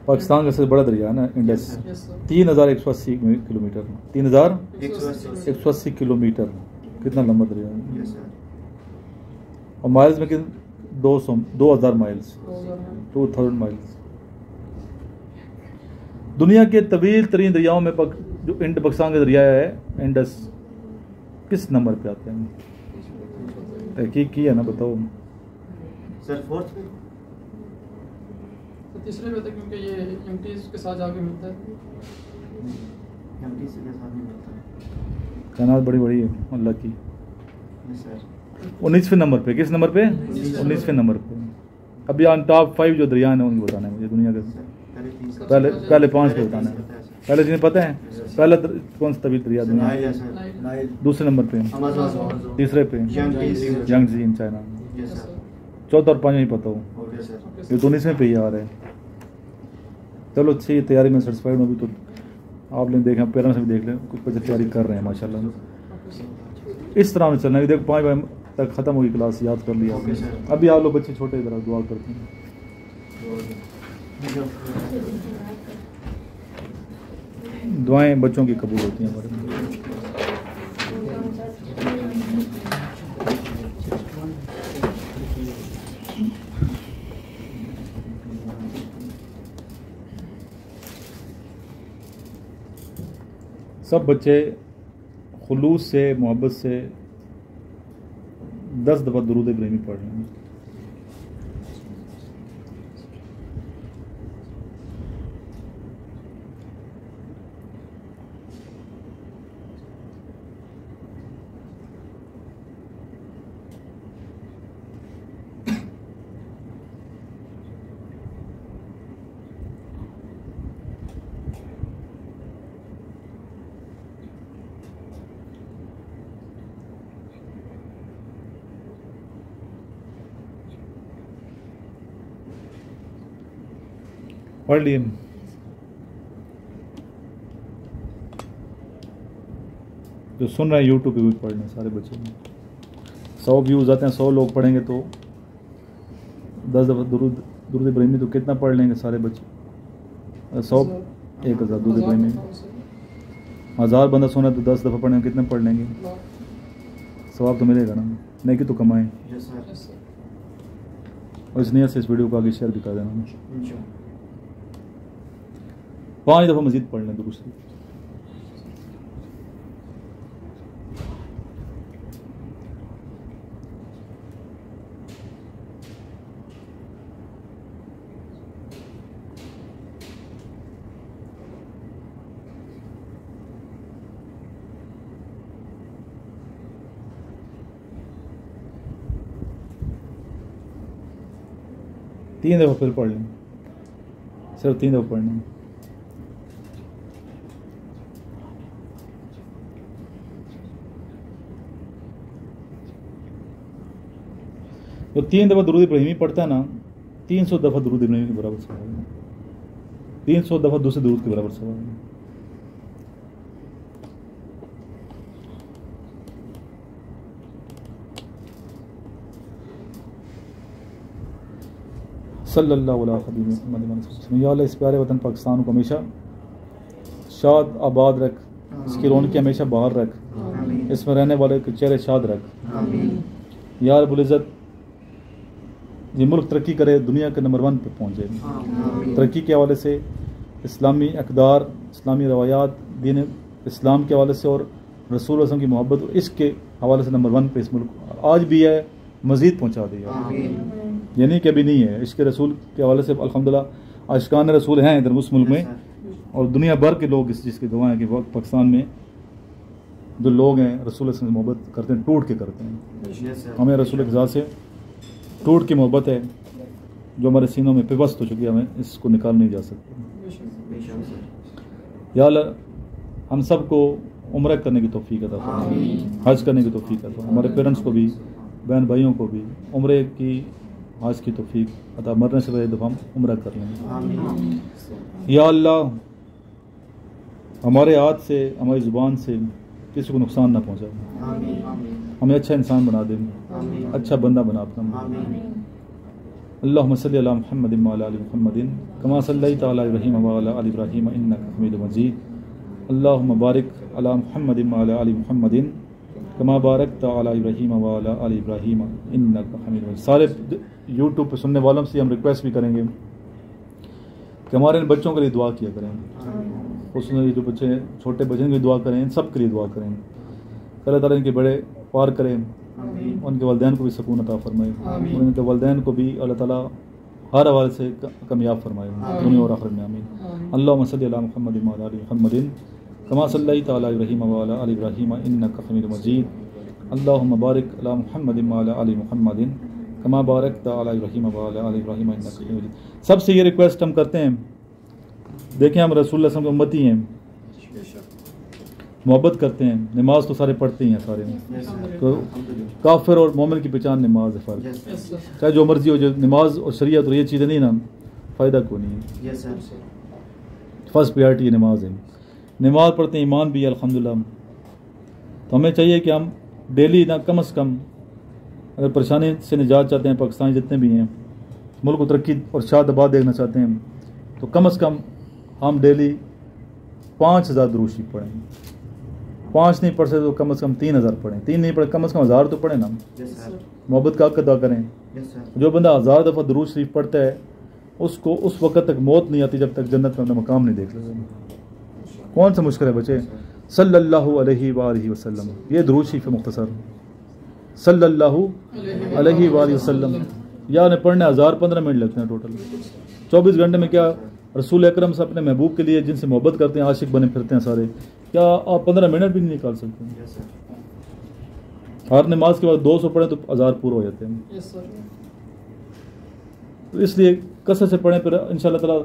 पाकिस्तान का सबसे बड़ा दरिया है ना Indus, yes sir. 3180 kilometre, 3180 180। Kilometre, कितना लंबा दरिया है। Yes sir. और माइल्स में कितने? 2000 माइल्स, 2000 माइल्स। दुनिया के तवील तरीन दरियाओं में जो पाकिस्तान का दरिया है इंडस, किस नंबर पे आते हैं? तहकीक की है ना, बताओ। सर 4th पे, तो तीसरे पे था क्योंकि ये एमटीज के साथ जाके मिलता है। एमटीसी के साथ में मिलता है। कायनात बड़ी बड़ी है अल्लाह की। Yes sir. 19वें नंबर पे, किस नंबर पे? 19वें नंबर पे। अभी ऑन टॉप 5 जो दरिया हैं उनको बताना है मुझे दुनिया के। पहले 5 पे बताना है। पहले जिन्हें पता है, पहला कौन सा तवील दरिया दुनिया? नाइल। Yes sir. नाइल। दूसरे नंबर पे, अमेज़न। तीसरे पे Yangtze in China, yes sir. चौथा और 5 नहीं पता हो। Okay sir. ये 19वें पे ही आ रहा है। चलो अच्छी तैयारी में सेटिस्फाइड हूँ। अभी तो आप लोग देखें, पेरेंट्स भी देख लें, कुछ बच्चे तैयारी कर रहे हैं माशाल्लाह। इस तरह में चलना है। देखो 5 बजे तक ख़त्म होगी क्लास, याद कर लिया आपने। अभी आप लोग बच्चे छोटे ज़रा दुआ करते हैं। दुआएं बच्चों की कबूल होती हैं हमारे। सब बच्चे खुलूस से मोहब्बत से 10 दफ़ा दुरूद इब्राहिमी पढ़ लें। पढ़ लिए। जो सुन रहे हैं यूट्यूब पे भी पढ़ लें सारे बच्चे। 100 व्यूज़ आते हैं, 100 लोग पढ़ेंगे तो 10 दफ़ा दुरूद इब्राहिमी तो कितना पढ़ लेंगे सारे बच्चे? 100 1000 दुरूद इब्राहिमी। 1000 बंदा सुना तो 10 दफ़ा पढ़ेंगे कितने पढ़ लेंगे? सवाब तो मिलेगा ना, नहीं कि तो कमाएं। और इस नीयत से इस वीडियो को आगे शेयर भी कर देना। 5 दफ़ा मज़ीद पढ़ लें दुरूद शरीफ। तीन दफ़ा फिर पढ़ लें, सिर्फ 3 दफ़ा पढ़ लें। तो 3 दफ़ा दुरूद इब्राहिमी पढ़ता है ना, 300 दफ़ा दुरूद इब्राहिमी के बराबर सवाब है। 300 दफ़ा दूसरे दुरूद के बराबर सवाब है। सल्लल्लाहु अलैहि वसल्लम। या अल्लाह इस प्यारे वतन पाकिस्तान को हमेशा शाद आबाद रख, इसकी रौनकें हमेशा बाहर रख, इसमें रहने वाले के चेहरे शाद रख। या रब्बुल इज़्ज़त ये मुल्क तरक्की करे, दुनिया के नंबर 1 पे पहुँचे। तरक्की के हवाले से, इस्लामी अक़दार, इस्लामी रवायात, दीन इस्लाम के हवाले से और रसूल वसल्लम की मोहब्बत और इश्क़ के हवाले से नंबर 1 पे इस मुल्क आज भी है, मज़ीद पहुँचा दिया। यानी कि अभी नहीं है। इश्क़ रसूल के हवाले से अल्हम्दुलिल्लाह आशिकान रसूल हैं इधर उस मुल्क में, और दुनिया भर के लोग इस चीज़ की गवाह हैं कि पाकिस्तान में जो लोग हैं रसूल से मोहब्बत करते हैं, टूट के करते हैं। हमें रसूल के ज़ात से टूट की मोहब्बत है जो हमारे सीनों में पिबस्त हो चुकी है, हमें इसको निकाल नहीं जा सकती। या अल्लाह हम सब को उम्रा करने की तौफीक अता फरमा, हज करने की तौफीक अता फरमा। हमारे पेरेंट्स को भी, बहन भाइयों को भी उम्रे की, हज की तौफीक अता, मरने से पहले दफ़ा हम उम्रा कर लेंगे। या अल्लाह हमारे हाथ से, हमारी ज़ुबान से किसी को नुकसान ना पहुँचाए, हमें अच्छा इंसान बना दे, अच्छा बंदा बना अपना। अल्लाहुम्मा सल्ली अला मुहम्मदिन व अला आलि मुहम्मदिन कमा सल्लैता अला इब्राहीम व अला आलि इब्राहीम इन्नका हमीदुम मजीद। अल्लाहुम्मा बारिक अला मुहम्मदिन व अला आलि मुहम्मदिन कमा बारकता अला इब्राहीम व अला आलि इब्राहीम इन्नका हमीदुम मजीद। सारे यूट्यूब पे सुनने वालों से हम रिक्वेस्ट भी करेंगे कि हमारे इन बच्चों के लिए दुआ किया करें। उसने जो बच्चे छोटे बच्चों की दुआ करें, इन सब के लिए दुआ करें। अल्लाह ताला इनके बड़े पार करें, उनके वालिदैन को भी सुकून अता फरमाए, उनके वालिदैन को भी अल्लाह ताला हर हवाले से कामयाब फरमाए दुनिया और आखिरत में। आमीन। अल्लाहुम्मा सल्ली अला मुहम्मदिन व अला आलि मुहम्मदिन कमा सल्लैता अला इब्राहीम व अला आलि इब्राहीम इन्नका हमीदुम मजीद। अल्लाहुम्मा बारिक अला मुहम्मदिन व अला आलि मुहम्मदिन कमा बारकता अला इब्राहीम व अला आलि इब्राहीम इन्नका हमीदुम मजीद। सबसे ये रिक्वेस्ट हम करते हैं, देखें हम रसूल सल्लल्लाहु अलैहि वसल्लम के उम्मती हैं, मोहब्बत करते हैं, नमाज तो सारे पढ़ते ही हैं सारे, तो काफिर और मोमिन की पहचान नमाज है। फ़र्क चाहे जो मर्जी हो, जो नमाज और शरीयत और ये चीज़ें नहीं ना, फ़ायदा को नहीं है। फर्स्ट प्रायोरिटी ये नमाज है। नमाज पढ़ते हैं, ईमान भी है अल्हम्दुलिल्लाह। तो हमें चाहिए कि हम डेली ना कम से कम, अगर परेशानी से निजात चाहते हैं, पाकिस्तानी जितने भी हैं, मुल्क को तरक्की और शाद आबाद देखना चाहते हैं, तो कम से कम हम डेली 5000 दुरूद शरीफ पढ़ें। 5 नहीं पढ़ सकते तो कम से कम 3000 पढ़ें। 3 नहीं पढ़े कम से कम 1000 तो पढ़ें ना। मोहब्बत का हक अदा करें। जो बंदा 1000 दफ़ा दुरूद शरीफ पढ़ता है उसको उस वक़्त तक मौत नहीं आती जब तक जन्नत में अपना मकाम नहीं देख लेगा। कौन सा मुश्किल है बच्चे? सल्लल्लाहु अलैहि वसल्लम। ये दुरूद शरीफ है मुख्तसर, सल्लल्लाहु अलैहि वसल्लम। या ने पढ़ने 1015 मिनट लगते हैं टोटल। 24 घंटे में क्या रसूल अकरम से अपने महबूब के लिए जिनसे मोहब्बत करते हैं, आशिक बने फिरते हैं सारे, क्या आप 15 मिनट भी नहीं निकाल सकते हैं? हर नमाज के बाद 200 पढ़ें तो 1000 पूरे हो जाते हैं। तो इसलिए कसरत से पढ़ें, फिर इंशाअल्लाह ताला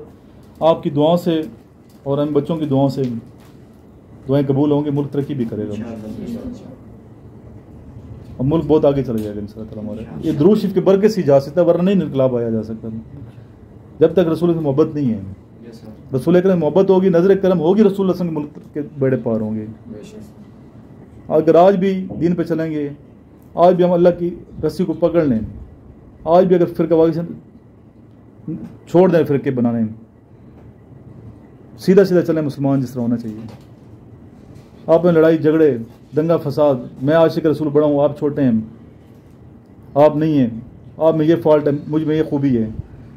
आपकी दुआओं से और हम बच्चों की दुआओं से दुआएं कबूल होंगी, मुल्क तरक्की भी करेगा और मुल्क बहुत आगे चला जाएगा इंशाअल्लाह ताला हमारे। ये दुरूद शरीफ के बरकत से जा सकता है, वरना नहीं इनकलाब आया जा सकता जब तक रसूल से मोहब्बत नहीं है। रसूल अकरम मोहब्बत होगी, नजर करम होगी, रसूल के मुल्क के बेड़े पार होंगे। अगर आज भी दीन पे चलेंगे, आज भी हम अल्लाह की रस्सी को पकड़ लें, आज भी अगर फिरका वागी छोड़ दें, फिरके बनाने, सीधा सीधा चलें मुसलमान जिस तरह होना चाहिए। आप में लड़ाई झगड़े, दंगा फसाद, मैं आशिक रसूल बड़ा हूँ, आप छोटे हैं, आप नहीं हैं, आप में ये फॉल्ट है, मुझ में ये खूबी है,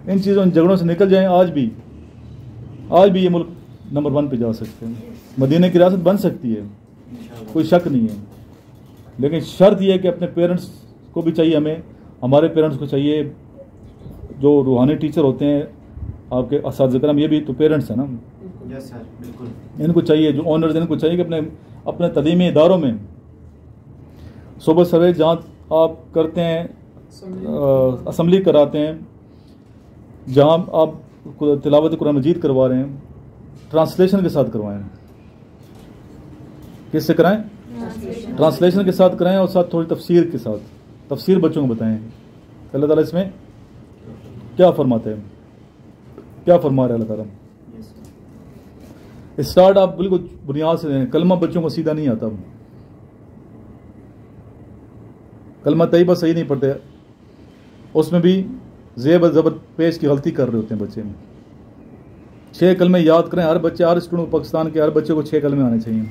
इन चीज़ों इन झगड़ों से निकल जाएं। आज भी ये मुल्क नंबर 1 पे जा सकते हैं, मदीने की रियासत बन सकती है, कोई शक नहीं है। लेकिन शर्त यह है कि अपने पेरेंट्स को भी चाहिए, हमें हमारे पेरेंट्स को चाहिए, जो रूहानी टीचर होते हैं आपके असातिज़ा करम, ये भी तो पेरेंट्स हैं ना। यस सर, बिल्कुल। इनको चाहिए, जो ऑनर्स इनको चाहिए कि अपने तलीमी इदारों में सुबह सवेरे जहाँ आप करते हैं, असम्बली कराते हैं, जहाँ आप तिलावत कुरान मजीद करवा रहे हैं, ट्रांसलेशन के साथ करवाएं। किससे कराएं? ट्रांसलेशन के साथ कराएं और साथ थोड़ी तफसीर के साथ, तफसीर बच्चों को बताएं अल्लाह ताला इसमें क्या फरमाते हैं, क्या फरमा रहे अल्लाह ताला। स्टार्ट आप बिल्कुल बुनियाद से दें। कलमा बच्चों को सीधा नहीं आता, कलमा तैयबा सही नहीं पढ़ते, उसमें भी ज़ेब ज़बर पेश की गलती कर रहे होते हैं बच्चे। 6 कलमे याद करें हर बच्चे, हर स्टूडेंट पाकिस्तान के हर बच्चे को 6 कलमे आने चाहिए।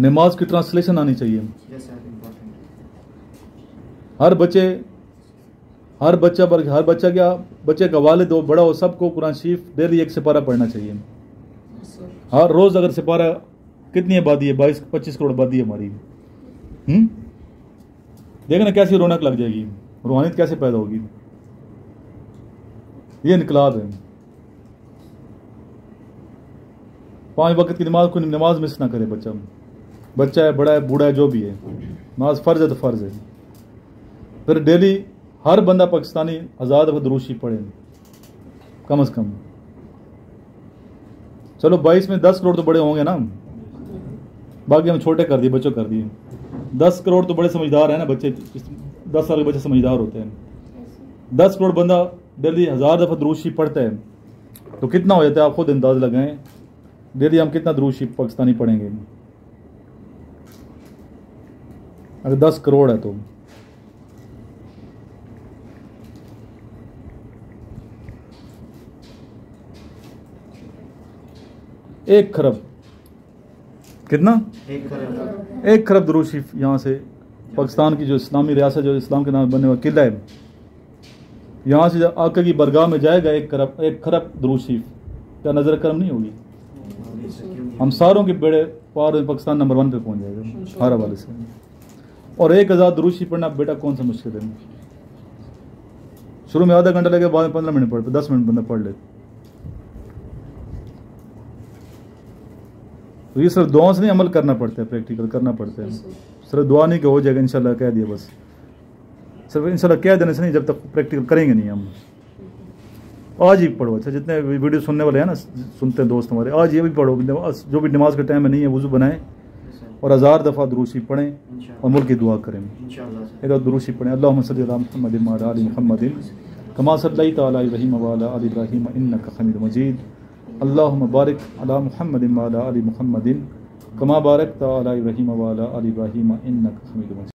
नमाज की ट्रांसलेशन आनी चाहिए। हर बच्चे का वालिद हो, बड़ा हो, सबको कुरान शरीफ डेली 1 सिपारा पढ़ना चाहिए। हर रोज़ अगर सिपारा, कितनी आबादी है? 22-25 करोड़ आबादी है हमारी। देखना कैसी रौनक लग जाएगी, रूहानियत कैसे पैदा होगी। ये इनकलाब है। 5 वक्त की नमाज को नमाज मिस ना करे बच्चा है, बड़ा है, बूढ़ा है, जो भी है, नमाज फ़र्ज है तो फ़र्ज है। फिर डेली हर बंदा पाकिस्तानी 1000 दफ़ा दुरूद शरीफ पढ़े कम से कम। चलो 22 में 10 करोड़ तो बड़े होंगे ना, बाकी हम छोटे कर दिए, बच्चों कर दिए। 10 करोड़ तो बड़े समझदार हैं ना बच्चे, 10 साल के बच्चे समझदार होते हैं। 10 करोड़ बंदा डेली 1000 दफ़ा दुरूद शरीफ पढ़ता है तो कितना हो जाता है? आप खुद अंदाज़ लगाएं, डेली हम कितना दुरूद शरीफ पाकिस्तानी पढ़ेंगे अगर 10 करोड़ है तो। एक खरब, कितना? 1 खरब दुरूद शरीफ यहाँ से पाकिस्तान की जो इस्लामी रियासत, जो इस्लाम के नाम बनने वाला किला है, यहाँ से आका की बरगाह में जाएगा 1 खरब दुरूद शरीफ, क्या नजर करम नहीं होगी? हम सारों के बेड़े पार में पाकिस्तान नंबर 1 पे पहुँच जाएगा हर हवाले से। और 1000 दुरूद शरीफ पढ़ना बेटा कौन सा मुश्किल है? शुरू में आधा घंटा लगे, बाद में 15 मिनट पढ़ते, 10 मिनट बंदा पढ़ ले। तो ये सिर्फ दुआओं से नहीं अमल करना पड़ता है, प्रैक्टिकल करना पड़ता है। सिर्फ दुआ नहीं कि हो जाएगा इंशाल्लाह कह दिया बस, सिर्फ इंशाल्लाह कह देने से नहीं, जब तक प्रैक्टिकल करेंगे नहीं हम। आज ही पढ़ो। अच्छा, जितने वीडियो सुनने वाले हैं ना, सुनते हैं दोस्त हमारे, आज ये भी पढ़ो, जो भी नमाज के टाइम में नहीं है वुज़ू बनाएं और 1000 दफ़ा दुरूद शरीफ पढ़ें और मुल्क की दुआ करें। इधर दुरूद शरीफ पढ़ें। अल्लाहुम्मा सल्लि अला मुहम्मद व अला आलि मुहम्मद कमा सल्लैता अला इब्राहीम व अला आलि इब्राहीम इन्नका हमीदुम मजीद। अल्लाहुम्मा बारिक अला मुहम्मद व अला आलि मुहम्मद कमा बारकता अला इब्राहीम व अला आलि इब्राहीम इन्नका हमीदुम मजीद।